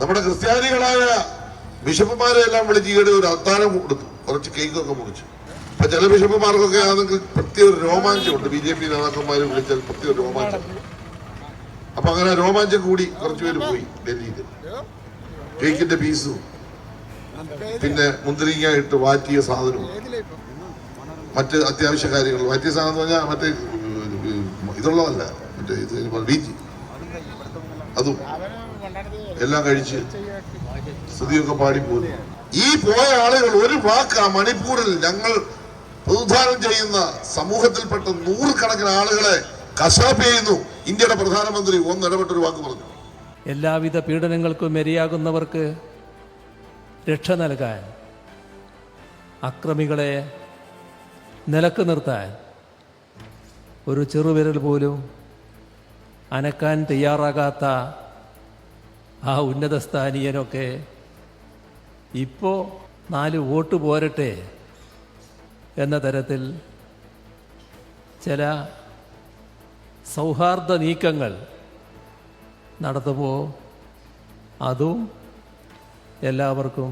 നമ്മുടെ ക്രിസ്ത്യാനികളായ ബിഷപ്പുമാരെ എല്ലാം വിളിച്ച് ഈയിടെ ഒരു അത്താഴം കൊടുത്തു, കുറച്ച് കേക്കൊക്കെ മുറിച്ചു. അപ്പൊ ചില ബിഷപ്പുമാർക്കൊക്കെ ആണെങ്കിൽ പ്രത്യേക ഒരു രോമാഞ്ചമുണ്ട്, BJP നേതാക്കന്മാരെ വിളിച്ചാൽ പ്രത്യേക രോമാഞ്ചം. അപ്പൊ അങ്ങനെ രോമാഞ്ചം കൂടി കുറച്ചുപേര് പോയി ഡൽഹിയിൽ. കേക്കിന്റെ പീസും പിന്നെ മുന്തിരിങ്ങ ഇട്ട് വാറ്റിയ സാധനവും മറ്റ് അത്യാവശ്യ കാര്യങ്ങൾ. വാറ്റിയ സാധനം എന്ന് പറഞ്ഞാൽ മറ്റേ ഇതുള്ളതല്ല, മറ്റേ ഇത് വീജി, അതും എല്ലാം കഴിച്ച് സ്തുതിയൊക്കെ പാടിപ്പോയി. ഈ പോയ ആളുകൾ ഒരു വാക്ക് മണിപ്പൂരിൽ ഞങ്ങൾ പ്രതിനിധാനം ചെയ്യുന്ന സമൂഹത്തിൽപ്പെട്ട 100 കണക്കിന് ആളുകളെ കശാപ്പ് ചെയ്യുന്നു. ഇന്ത്യയുടെ പ്രധാനമന്ത്രി ഒന്നിടപെട്ടൊരു വാക്ക് പറഞ്ഞു. എല്ലാവിധ പീഡനങ്ങൾക്കും ഇരയാകുന്നവർക്ക് രക്ഷ നൽകാൻ, അക്രമികളെ നിലക്ക് നിർത്താൻ ഒരു ചെറുവിരൽ പോലും അനക്കാൻ തയ്യാറാകാത്ത ആ ഉന്നതസ്ഥാനീയനൊക്കെ ഇപ്പോൾ 4 വോട്ട് പോരട്ടെ എന്ന തരത്തിൽ ചില സൗഹാർദ്ദ നീക്കങ്ങൾ നടത്തുമ്പോൾ അതും എല്ലാവർക്കും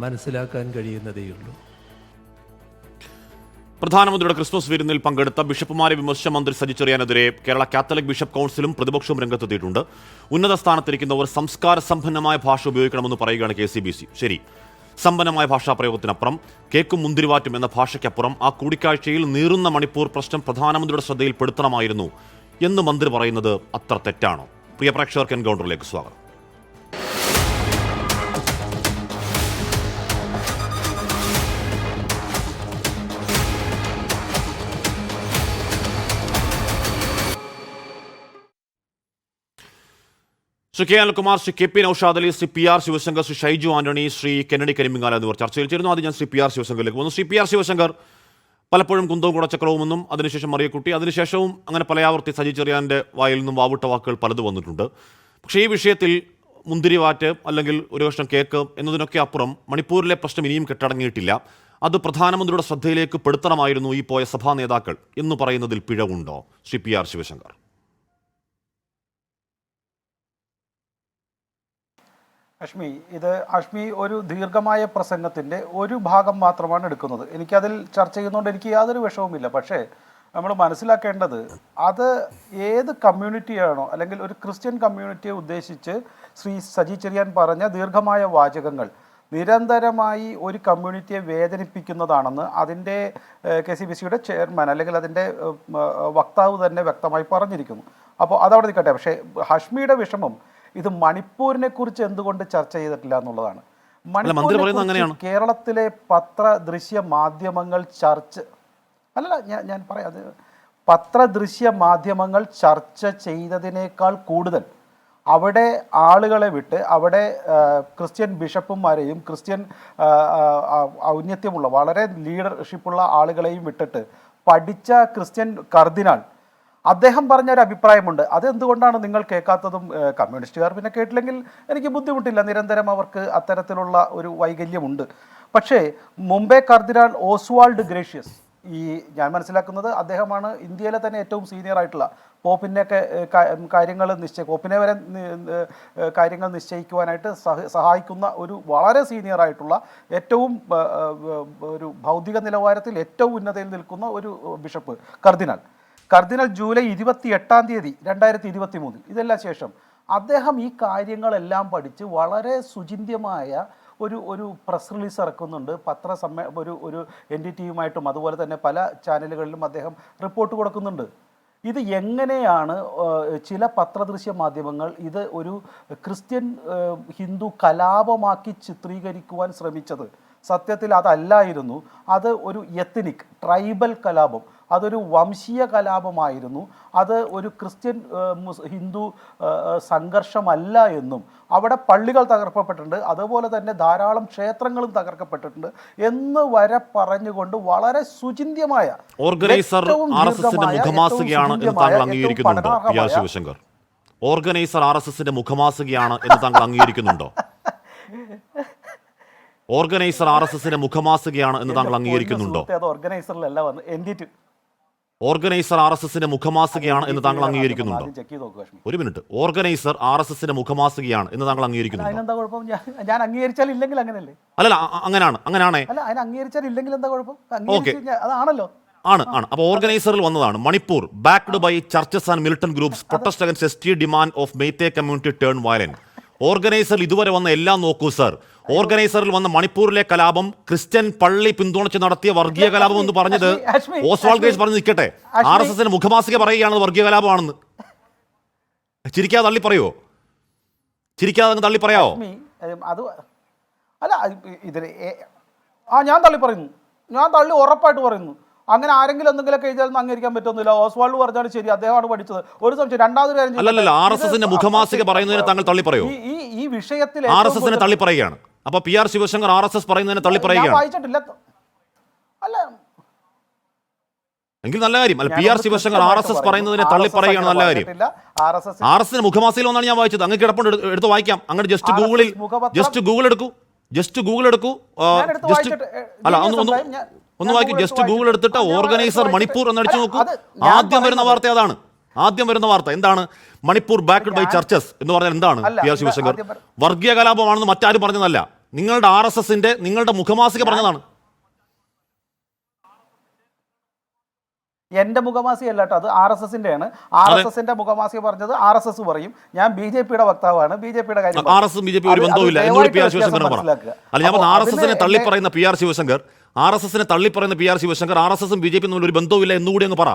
മനസ്സിലാക്കാൻ കഴിയുന്നതേയുള്ളൂ. പ്രധാനമന്ത്രിയുടെ ക്രിസ്മസ് വിരുന്നിൽ പങ്കെടുത്ത ബിഷപ്പുമാരെ വിമർശിച്ച മന്ത്രി സജി ചെറിയാനെതിരെ കേരള കാത്തലിക് ബിഷപ്പ് കൗൺസിലും പ്രതിപക്ഷവും രംഗത്തെത്തിയിട്ടുണ്ട്. ഉന്നത സ്ഥാനത്തിരിക്കുന്നവർ സംസ്കാര സമ്പന്നമായ ഭാഷ ഉപയോഗിക്കണമെന്ന് പറയുകയാണ് KCBC. ശരി, സമ്പന്നമായ ഭാഷാപ്രയോഗത്തിനപ്പുറം കേക്കും മുന്തിരിവാറ്റും എന്ന ഭാഷയ്ക്കപ്പുറം ആ കൂടിക്കാഴ്ചയിൽ നീറുന്ന മണിപ്പൂർ പ്രശ്നം പ്രധാനമന്ത്രിയുടെ ശ്രദ്ധയിൽപ്പെടുത്തണമായിരുന്നു എന്ന് മന്ത്രി പറയുന്നത് അത്ര തെറ്റാണോ? പ്രിയ പ്രേക്ഷകർക്ക് എൻകൗണ്ടറിലേക്ക് സ്വാഗതം. Shri K. Anilkumar, Shri KP Naushad Ali, Shri PR Sivasankar, Shri Shaiju Antony, Shri Kennedy Karimingala എന്നിവർ ചർച്ചയിൽ ചേരുന്നു. ആദ്യം ഞാൻ ശ്രീ PR ശിവശങ്കറിലേക്ക് പോകുന്നു. ശ്രീ PR ശിവശങ്കർ, പലപ്പോഴും കുന്തവും കുടച്ചക്രവുമെന്നും അതിനുശേഷം മറിയക്കുട്ടി, അതിനുശേഷവും അങ്ങനെ പലയാവർത്തി സജി ചെറിയാൻ്റെ വായിൽ നിന്നും വാവിട്ട വാക്കുകൾ പലത് വന്നിട്ടുണ്ട്. പക്ഷേ ഈ വിഷയത്തിൽ മുന്തിരിവാറ്റ് അല്ലെങ്കിൽ ഒരു കഷ്ണം കേക്ക് എന്നതിനൊക്കെ അപ്പുറം മണിപ്പൂരിലെ പ്രശ്നം ഇനിയും കെട്ടടങ്ങിയിട്ടില്ല. അത് പ്രധാനമന്ത്രിയുടെ ശ്രദ്ധയിലേക്ക് പെടുത്തണമായിരുന്നു ഈ പോയ സഭാ നേതാക്കൾ എന്ന് പറയുന്നതിൽ പിഴവുണ്ടോ? ശ്രീ PR ശിവശങ്കർ. അഷ്മി ഒരു ദീർഘമായ പ്രസംഗത്തിൻ്റെ ഒരു ഭാഗം മാത്രമാണ് എടുക്കുന്നത്. എനിക്കതിൽ ചർച്ച ചെയ്യുന്നതുകൊണ്ട് എനിക്ക് യാതൊരു വിഷമവുമില്ല. പക്ഷേ നമ്മൾ മനസ്സിലാക്കേണ്ടത് അത് ഏത് കമ്മ്യൂണിറ്റിയാണോ അല്ലെങ്കിൽ ഒരു ക്രിസ്ത്യൻ കമ്മ്യൂണിറ്റിയെ ഉദ്ദേശിച്ച് ശ്രീ സജി ചെറിയാൻ പറഞ്ഞ ദീർഘമായ വാചകങ്ങൾ നിരന്തരമായി ഒരു കമ്മ്യൂണിറ്റിയെ വേദനിപ്പിക്കുന്നതാണെന്ന് അതിൻ്റെ KCBCയുടെ ചെയർമാൻ അല്ലെങ്കിൽ അതിൻ്റെ വക്താവ് തന്നെ വ്യക്തമായി പറഞ്ഞിരിക്കുന്നു. അപ്പോൾ അതവിടെ നിൽക്കട്ടെ. പക്ഷേ ഹാഷ്മിയുടെ വിഷമം ഇത് മണിപ്പൂരിനെ കുറിച്ച് എന്തുകൊണ്ട് ചർച്ച ചെയ്തിട്ടില്ല എന്നുള്ളതാണ്. മണിപ്പൂരിനെ കേരളത്തിലെ പത്രദൃശ്യ മാധ്യമങ്ങൾ ഞാൻ പറയാം, അത് പത്രദൃശ്യ മാധ്യമങ്ങൾ ചർച്ച ചെയ്തതിനേക്കാൾ കൂടുതൽ അവിടെ ആളുകളെ വിട്ട്, അവിടെ ക്രിസ്ത്യൻ ബിഷപ്പുമാരെയും ക്രിസ്ത്യൻ ഔന്നത്യമുള്ള വളരെ ലീഡർഷിപ്പുള്ള ആളുകളെയും വിട്ടിട്ട് പഠിച്ച ക്രിസ്ത്യൻ കർദിനാൾ അദ്ദേഹം പറഞ്ഞൊരു അഭിപ്രായമുണ്ട്. അതെന്തുകൊണ്ടാണ് നിങ്ങൾ കേൾക്കാത്തതും? കമ്മ്യൂണിസ്റ്റുകാർ പിന്നെ കേട്ടില്ലെങ്കിൽ എനിക്ക് ബുദ്ധിമുട്ടില്ല, നിരന്തരം അവർക്ക് അത്തരത്തിലുള്ള ഒരു വൈകല്യമുണ്ട്. പക്ഷേ മുംബൈ കർദിനാൾ ഓസ്വാൾഡ് ഗ്രേഷ്യസ്, ഞാൻ മനസ്സിലാക്കുന്നത് അദ്ദേഹമാണ് ഇന്ത്യയിലെ തന്നെ ഏറ്റവും സീനിയർ ആയിട്ടുള്ള പോപ്പിനെയൊക്കെ പോപ്പിനെ വരെ കാര്യങ്ങൾ നിശ്ചയിക്കുവാനായിട്ട് സഹായിക്കുന്ന ഒരു വളരെ സീനിയർ ആയിട്ടുള്ള ഏറ്റവും ഒരു ഭൗതിക നിലവാരത്തിൽ ഏറ്റവും ഉന്നതയിൽ നിൽക്കുന്ന ഒരു ബിഷപ്പ് കർദിനാൾ ജൂലൈ 28 2023 ഇതെല്ലാം ശേഷം അദ്ദേഹം ഈ കാര്യങ്ങളെല്ലാം പഠിച്ച് വളരെ സുചിന്യമായ ഒരു പ്രസ് റിലീസ് ഇറക്കുന്നുണ്ട്. ഒരു NDTVയുമായിട്ടും അതുപോലെ തന്നെ പല ചാനലുകളിലും അദ്ദേഹം റിപ്പോർട്ട് കൊടുക്കുന്നുണ്ട്. ഇത് എങ്ങനെയാണ് ചില പത്രദൃശ്യ മാധ്യമങ്ങൾ ഇത് ഒരു ക്രിസ്ത്യൻ ഹിന്ദു കലാപമാക്കി ചിത്രീകരിക്കുവാൻ ശ്രമിച്ചത്? സത്യത്തിൽ അതല്ലായിരുന്നു. അത് ഒരു എത്നിക് ട്രൈബൽ കലാപം, അതൊരു വംശീയ കലാപമായിരുന്നു. അത് ഒരു ക്രിസ്ത്യൻ ഹിന്ദു സംഘർഷമല്ല എന്നും അവിടെ പള്ളികൾ തകർക്കപ്പെട്ടിട്ടുണ്ട്, അതുപോലെ തന്നെ ധാരാളം ക്ഷേത്രങ്ങളും തകർക്കപ്പെട്ടിട്ടുണ്ട് എന്ന് വരെ പറഞ്ഞുകൊണ്ട് വളരെ സുചിന്യമായ ഓർഗനൈസർ RSSന്റെ മുഖമാസികയാണ് എന്ന് താങ്കൾ അംഗീകരിക്കുന്നുണ്ടോ? ശിവശങ്കർ, ഓർഗനൈസർ RSSന്റെ മുഖമാസികയാണ് എന്ന് താങ്കൾ അംഗീകരിക്കുന്നുണ്ടോ? ഓർഗനൈസർ RSSന്റെ മുഖമാസികയാണ് എന്ന് താങ്കൾ അംഗീകരിക്കുന്നുണ്ടോ? ഓർഗനൈസറിലല്ല വന്ന് ഓർഗനൈസർ RSSന്റെ മുഖമാസികയാണ് എന്ന് താങ്കൾ അംഗീകരിക്കുന്നുണ്ടോ? ആദ്യം ചെക്ക് ചെയ്ത് നോക്കുക കാശ്മീർ. ഒരു മിനിറ്റ്. ഓർഗനൈസർ RSSന്റെ മുഖമാസികയാണ് എന്ന് താങ്കൾ അംഗീകരിക്കുന്നുണ്ടോ? അതിനെന്താ കുഴപ്പം? ഞാൻ അംഗീകരിച്ചാൽ ഇല്ലെങ്കിൽ അങ്ങനെയല്ലേ? അല്ലല്ല, അങ്ങനെയാണ്. അല്ല, അതിന് അംഗീകരിച്ചാൽ ഇല്ലെങ്കിൽ എന്താ കുഴപ്പം? അതാണല്ലോ. ആണ്. അപ്പോൾ ഓർഗനൈസറിൽ വന്നതാണ് Manipur backed by churches and militant groups protest against ST demand of Meitei community turn violent. ഓർഗനൈസറിൽ ഇതുവരെ വന്ന എല്ലാം നോക്കൂ സർ. ഓർഗനൈസറിൽ വന്ന മണിപ്പൂരിലെ കലാപം ക്രിസ്ത്യൻ പള്ളി പിന്തുണച്ച് നടത്തിയ വർഗീയ കലാപം എന്ന് പറഞ്ഞത് ഓസ്വാൾഡ് ഗേജ് പറഞ്ഞു നിൽക്കട്ടെ. RSSന്റെ മുഖമാസിക പറയുകയാണത് വർഗീയ കലാപമാണെന്ന്. ചിരിക്കാതെ തള്ളി പറയുമോ? ചിരിക്കാതെ തള്ളി പറയാവോ? അത് അല്ല, ഇതിന് ഞാൻ തള്ളി പറയുന്നു. ഞാൻ തള്ളി ഉറപ്പായിട്ട് പറയുന്നു. അങ്ങനെ ആരെങ്കിലും എന്തെങ്കിലുമൊക്കെ എഴുതിയാലും അംഗീകരിക്കാൻ പറ്റുന്നില്ല. ഓസ്വാൾഡ് പറഞ്ഞാലും ശരി, അദ്ദേഹമാണ് പഠിച്ചത്. ഒരു സംശയം. രണ്ടാമതൊരു കാര്യം, അല്ലല്ല, RSSന്റെ മുഖമാസിക പറയുന്നതിനെ താങ്കൾ തള്ളി പറയോ? ഈ വിഷയത്തിൽ RSSനെ തള്ളി പറയുകയാണ്. അപ്പൊ PR ശിവശങ്കർ RSS പറയുന്നതിനെ തള്ളി പറയുകയാണ്. വായിച്ചിട്ടില്ല. അല്ല എങ്കിൽ നല്ല കാര്യം. അല്ല, PR ശിവശങ്കർ RSS പറയുന്നതിനെ തള്ളി പറയുകയാണ്, നല്ല കാര്യം. RSSന്റെ മുഖമാസികയിൽ ഒന്നാണ് ഞാൻ വായിച്ചത്. അങ്ങ് കിടപ്പുണ്ട്, എടുത്ത് വായിക്കാം. അങ്ങനെ ജസ്റ്റ് ഗൂഗിൾ എടുക്കൂ. അല്ല, ഒന്ന് വായിക്കൂ. ജസ്റ്റ് ഗൂഗിൾ എടുത്തിട്ട് ഓർഗനൈസർ മണിപ്പൂർ എന്ന് അടിച്ചു നോക്കൂ. ആദ്യം വരുന്ന വാർത്ത അതാണ്. ആദ്യം വരുന്ന വാർത്ത എന്താണ്? മണിപ്പൂർ ബാക്ക്ഡ് ബൈ ചർച്ചസ് എന്ന് പറഞ്ഞാൽ എന്താണ്? PR ശിവശങ്കർ വർഗീയ കലാപമാണെന്ന് മറ്റാരും പറഞ്ഞതല്ല. നിങ്ങളുടെ RSSന്റെ നിങ്ങളുടെ മുഖമാസിക പറഞ്ഞതാണ്. എന്റെ മുഖമാസിക കേട്ടോ, അത് RSSന്റെ ആണ്. RSSന്റെ മുഖമാസിക പറഞ്ഞത് RSS പറയും. ഞാൻ BJPയുടെ വക്താവാണ്. BJPയുടെ കാര്യം RSS BJP ഒരു ബന്ധവുമില്ല എന്നോട് PR ശിവശങ്കർ പറഞ്ഞു. അല്ല, ഞാൻ പറഞ്ഞ RSSനെ തള്ളി പറയുന്ന PR ശിവശങ്കർ, RSSനെ തള്ളി പറയുന്ന PR ശിവശങ്കർ RSSും BJP തമ്മിൽ ഒരു ബന്ധവുമില്ല എന്നുകൂടി അങ്ങ് പറ.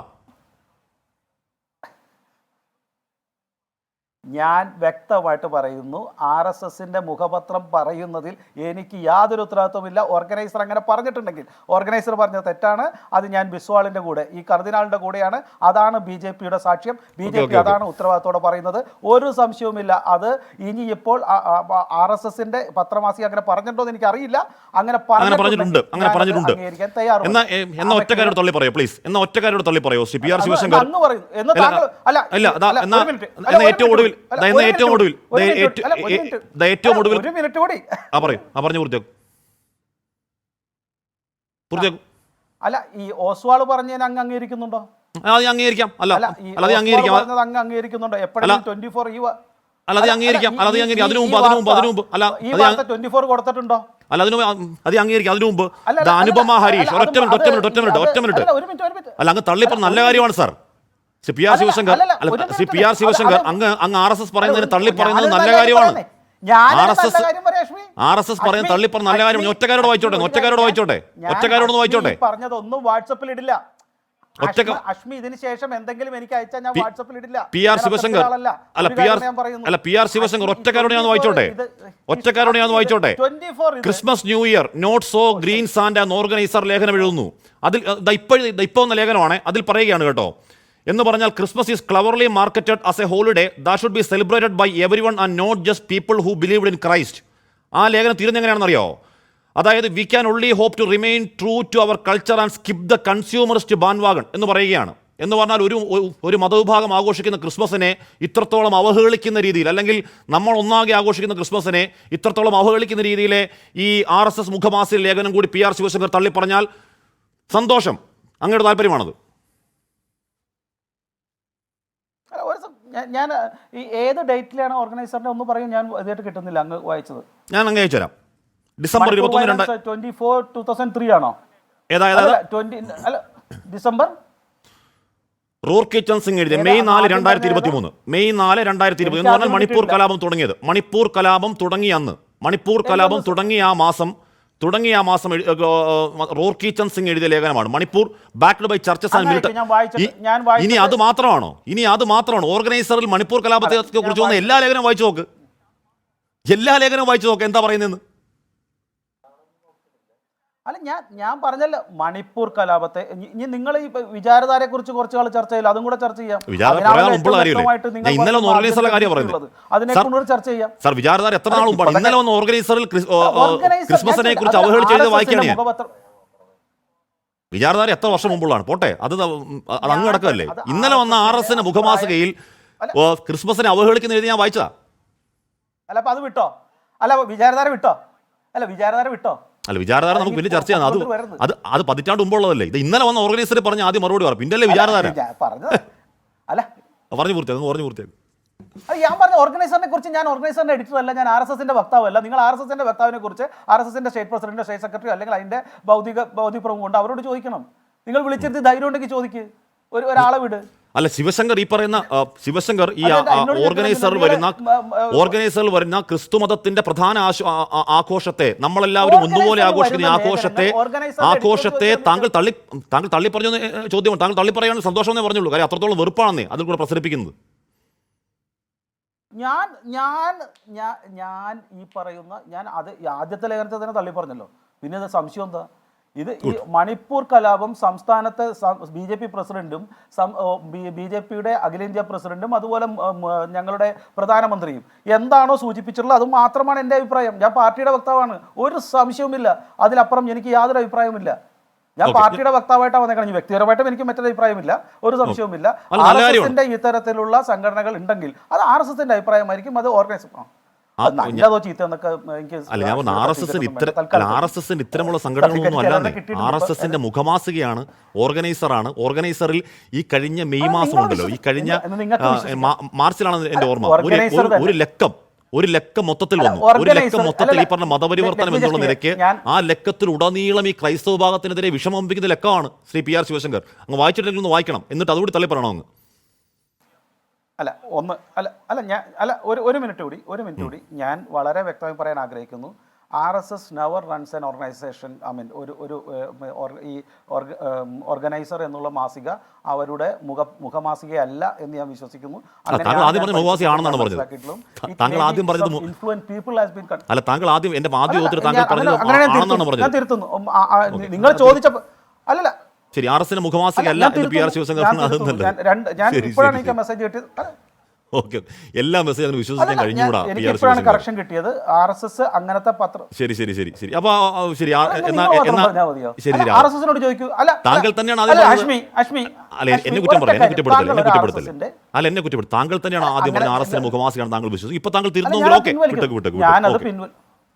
ഞാൻ വ്യക്തമായിട്ട് പറയുന്നു, RSSന്റെ മുഖപത്രം പറയുന്നതിൽ എനിക്ക് യാതൊരു ഉത്തരവാദിത്വമില്ല. ഓർഗനൈസർ അങ്ങനെ പറഞ്ഞിട്ടുണ്ടെങ്കിൽ ഓർഗനൈസർ പറഞ്ഞത് തെറ്റാണ്. അത് ഞാൻ ബിസ്വാളിന്റെ കൂടെ, ഈ കർദിനാളിന്റെ കൂടെയാണ്. അതാണ് BJPയുടെ സാക്ഷ്യം. BJP അതാണ് ഉത്തരവാദിത്തോടെ പറയുന്നത്. ഒരു സംശയവുമില്ല. അത് ഇനി ഇപ്പോൾ RSSന്റെ പത്രമാസിക അങ്ങനെ പറഞ്ഞിട്ടുണ്ടോ എന്ന് എനിക്ക് അറിയില്ല. അങ്ങനെ പറഞ്ഞിട്ടുണ്ട്. അംഗീകരിക്കാൻ തയ്യാറുണ്ട്. എന്നാ ഒറ്റക്കാരോട് തള്ളി പറയോ പ്ലീസ്? എന്നാ ഒറ്റക്കാരോട് തള്ളി പറയോ? PR ശിവശങ്കർ അങ്ങ് പറയും എന്ന് താങ്കൾ അല്ല ഏറ്റവും ഒടുവിൽ ഏറ്റവും ഒടുവിൽ ഒരു മിനിറ്റ് കൂടി പറഞ്ഞു പൂർത്തിയാക്കും. അല്ല, ഈ ഓസ്വാൾ പറഞ്ഞതിന് അങ്ങ് അംഗീകരിക്കുന്നുണ്ടോ? അത് അംഗീകരിക്കാം. അംഗീകരിക്കുന്നുണ്ടോ? എപ്പോഴും 24 അല്ലാതെ അംഗീകരിക്കാം. അതിനു മുമ്പ് അല്ല, ഈ വാർത്ത 24 കൊടുത്തിട്ടുണ്ടോ? അല്ല, അത് അംഗീകരിക്കാം. അതിനു മുമ്പ് അനുപമ ഹരീഷ് ഒറ്റ മിനിറ്റ് അല്ല, അങ്ങ് തള്ളിപ്പറ നല്ല കാര്യമാണ് സാർ. PR ശിവശങ്കർ അങ്ങ് RSS പറയുന്നതിന് തള്ളി പറയുന്നത് നല്ല കാര്യമാണ്. RSS പറയുന്ന തള്ളിപ്പറ നല്ല കാര്യമാണ്. ഒറ്റക്കാരോട് വായിച്ചോട്ടെ. പറഞ്ഞതൊന്നും വാട്സാപ്പിൽ ഇടില്ല. അശ്മി ഇതിന് ശേഷം എന്തെങ്കിലും എനിക്ക് അയച്ചാൽ ഞാൻ വാട്സാപ്പിൽ ഇടില്ല. PR ശിവശങ്കർ PR ശിവശങ്കർ ഒറ്റക്കാരോട് ഞാൻ വായിച്ചോട്ടെ. Christmas New Year not so green sand എന്ന ഓർഗനൈസർ ലേഖനം എഴുതുന്നു. അതിൽ ഇപ്പോ വന്ന ലേഖനമാണ്. അതിൽ പറയുകയാണ് കേട്ടോ, എന്ന് പറഞ്ഞാൽ Christmas is cleverly marketed as a holiday that should be celebrated by everyone and not just people who believed in Christ. ആ ലേഖനം തീരുന്നെങ്ങനെയാണെന്ന് അറിയാമോ? അതായത് we can only hope to remain true to our culture and skip the consumerist bandwagon എന്ന് പറയുകയാണ്. എന്ന് പറഞ്ഞാൽ ഒരു മതവിഭാഗം ആഘോഷിക്കുന്ന ക്രിസ്മസിനെ ഇത്രത്തോളം അവഹേളിക്കുന്ന രീതിയിൽ, അല്ലെങ്കിൽ നമ്മൾ ഒന്നാകെ ആഘോഷിക്കുന്ന ക്രിസ്മസിനെ ഇത്രത്തോളം അവഹേളിക്കുന്ന രീതിയിലെ ഈ RSS മുഖമാസിക ലേഖനം കൂടി PR ശിവശങ്കർ തള്ളിപ്പറഞ്ഞാൽ സന്തോഷം. അങ്ങയുടെ താല്പര്യമാണത്. ഞാൻ ഈ ഏത് ഡേറ്റിലാണ് ഓർഗനൈസറിന്റെ ഒന്ന് പറയും. ഞാൻ ഇതായിട്ട് കിട്ടുന്നില്ല അങ്ങ് വായിച്ചത്. ഞാൻ അങ്ങ് അയച്ചുതരാം. ഡിസംബർ 21 24 2003 ആണോ? ഡിസംബർ റൂർക്കി ചന്ദ് സിംഗ് എഴുതിയ മെയ് 4 2023 എന്ന് പറഞ്ഞാൽ മണിപ്പൂർ കലാപം തുടങ്ങിയത്. മണിപ്പൂർ കലാപം തുടങ്ങിയ ആ മാസം റൂർക്കി ചന്ദ് സിംഗ് എഴുതിയ ലേഖനമാണ്. Manipur backed by churches and military. ഇനി അത് മാത്രമാണോ ഓർഗനൈസറിൽ മണിപ്പൂർ കലാപത്തെ കുറിച്ച് വന്ന എല്ലാ ലേഖനവും വായിച്ചു നോക്ക് എന്താ പറയുന്നതെന്ന്. അല്ല, ഞാൻ പറഞ്ഞല്ലോ മണിപ്പൂർ കലാപത്തെ. ഇനി നിങ്ങൾ ഈ വിചാരധാരയെ കുറിച്ച് കുറച്ച് കാലം ചർച്ച ചെയ്യില്ല, അതും കൂടെ ചർച്ച ചെയ്യാം. അതിനെക്കുറിച്ച് ചർച്ച ചെയ്യാം. സാർ, വിചാരധാര എത്ര നാൾ മുമ്പാണ്? ഇന്നലെ വന്ന ഓർഗനൈസറിൽ ക്രിസ്മസിനെ കുറിച്ച് അവഹേളിച്ചെഴുതിയ വായിക്കുകയാണ് ഞാൻ. വിചാരധാര എത്ര വർഷം മുമ്പുള്ളതാണ്? പോട്ടെ, അത് അങ്ങ് കിടക്കല്ലേ. ഇന്നലെ വന്ന RSSന്റെ മുഖമാസികയിൽ ക്രിസ്മസിനെ അവഹേളിക്കുന്ന എഴുതി ഞാൻ വായിച്ചതാ. അല്ല, അപ്പൊ അത് വിട്ടോ? അല്ല, വിചാരധാര വിട്ടോ? അല്ല, വിചാരധാര നമുക്ക് പിന്നെ ചർച്ച ചെയ്യാം. അത് പതിറ്റാണ്ട് മുമ്പുള്ളതല്ലേ. ഇത് ഇന്നലെ വന്ന ഓർഗനൈസർ പറഞ്ഞ ആദ്യം മറുപടി പറഞ്ഞു, പിന്നല്ലേ വിചാരധാര. പറഞ്ഞു പൂർത്തിയാക്കും. ഞാൻ പറഞ്ഞ ഓർഗനൈസറിനെ കുറിച്ച്, ഞാൻ ഓർഗനൈസറിന്റെ എഡിറ്റർ അല്ല, ഞാൻ RSSന്റെ വക്താവല്ല. നിങ്ങൾ RSSന്റെ വക്താവിനെ കുറിച്ച് RSSന്റെ സ്റ്റേറ്റ് പ്രസിഡന്റോ സ്റ്റേറ്റ് സെക്രട്ടറി അല്ലെങ്കിൽ അതിന്റെ ഭൗതിക കൊണ്ട് അവരോട് ചോദിക്കണം. നിങ്ങൾ വിളിച്ചിരുത്തി ധൈര്യം ഉണ്ടെങ്കിൽ ചോദിക്ക്, ഒരാളെ വിട്. അല്ല, ശിവശങ്കർ ഈ പറയുന്ന ശിവശങ്കർ ഈ ഓർഗനൈസറിൽ വരുന്ന ക്രിസ്തു മതത്തിന്റെ പ്രധാന ആഘോഷത്തെ, നമ്മളെല്ലാവരും ഒന്നുപോലെ ആഘോഷിക്കുന്ന ആഘോഷത്തെ താങ്കൾ തള്ളി പറഞ്ഞു ചോദ്യമാണ്. താങ്കൾ തള്ളി പറയാൻ സന്തോഷമെന്നേ പറഞ്ഞുള്ളൂ. കാര്യം അത്രത്തോളം വെറുപ്പാണെന്നേ അതിൽ കൂടെ പ്രസരിപ്പിക്കുന്നത്. ഞാൻ ഈ പറയുന്ന അത് ആദ്യത്തെ ലേഖനത്തെ തന്നെ തള്ളി പറഞ്ഞല്ലോ. പിന്നെ അത് സംശയം എന്താ? ഇത് ഈ മണിപ്പൂർ കലാപം സംസ്ഥാനത്തെ BJP പ്രസിഡന്റും BJPയുടെ അഖിലേന്ത്യാ പ്രസിഡന്റും അതുപോലെ ഞങ്ങളുടെ പ്രധാനമന്ത്രിയും എന്താണോ സൂചിപ്പിച്ചിട്ടുള്ളത് അത് മാത്രമാണ് എൻ്റെ അഭിപ്രായം. ഞാൻ പാർട്ടിയുടെ വക്താവാണ്, ഒരു സംശയവുമില്ല. അതിലപ്പുറം എനിക്ക് യാതൊരു അഭിപ്രായവുമില്ല. ഞാൻ പാർട്ടിയുടെ വക്താവായിട്ടാണ് വന്നേക്കണം. വ്യക്തിപരമായിട്ടും എനിക്ക് മറ്റൊരു അഭിപ്രായമില്ല, ഒരു സംശയവുമില്ല. RSSന്റെ ഇത്തരത്തിലുള്ള സംഘടനകൾ ഉണ്ടെങ്കിൽ അത് RSSന്റെ അഭിപ്രായമായിരിക്കും, അത് ഓർഗനൈസ് RSSന്റെ ഇത്തരമുള്ള സംഘടനകളൊന്നും അല്ലാതെ RSSന്റെ മുഖമാസികയാണ്, ഓർഗനൈസറാണ്. ഓർഗനൈസറിൽ ഈ കഴിഞ്ഞ മെയ് മാസം ഉണ്ടല്ലോ, ഈ കഴിഞ്ഞ മാർച്ചിലാണ് എൻ്റെ ഓർമ്മ, ഒരു ലക്കം മൊത്തത്തിൽ വന്നു. ഒരു ലക്കം മൊത്തത്തിൽ ഈ പറഞ്ഞ മതപരിവർത്തനം എന്നുള്ള നിലയ്ക്ക് ആ ലക്കത്തിൽ ഉടനീളം ഈ ക്രൈസ്തവ വിഭാഗത്തിനെതിരെ വിഷമമ്പിക്കുന്ന ലക്കമാണ് ശ്രീ PR ശിവശങ്കർ. അങ്ങ് വായിച്ചിട്ടെങ്കിലും ഒന്ന് വായിക്കണം, എന്നിട്ട് അതുകൂടി തള്ളി പറയണം അങ്ങ്. ഒരു മിനിറ്റ് കൂടി ഞാൻ വളരെ വ്യക്തമായി പറയാൻ ആഗ്രഹിക്കുന്നു. RSS never runs an organisation. ഒരു ഈ ഓർഗനൈസർ എന്നുള്ള മാസിക അവരുടെ മുഖമാസികയല്ല എന്ന് ഞാൻ വിശ്വസിക്കുന്നു. ഞാൻ തിരുത്തുന്നു. നിങ്ങൾ ചോദിച്ചപ്പോൾ അല്ലല്ല, ശരി, RSSന്റെ മുഖമാസികയല്ല എന്ന് PR ശിവശങ്കർ. ഞാൻ ഇപ്പോഴാണ് എനിക്ക് മെസ്സേജ് കിട്ടിയത്. ഓക്കെ, എല്ലാ മെസ്സേജും വിശ്വസിക്കാൻ കഴിഞ്ഞുകൂടാ. കറക്ഷൻ കിട്ടിയത് RSS അങ്ങനത്തെ പത്രം. ശരി. അപ്പൊ ശരി, RSSനോട് ചോദിക്കൂ. അല്ല, താങ്കൾ തന്നെയാണ് എന്നെ കുറ്റപ്പെടുത്തല്ലേ. എന്നെ കുറ്റപ്പെടുത്തി. താങ്കൾ തന്നെയാണ് ആദ്യം പറഞ്ഞ RSSന്റെ മുഖമാസികയാണ് താങ്കൾ വിശ്വസിച്ചു. ഇപ്പൊ താങ്കൾ തിരുത്തുന്നെങ്കിൽ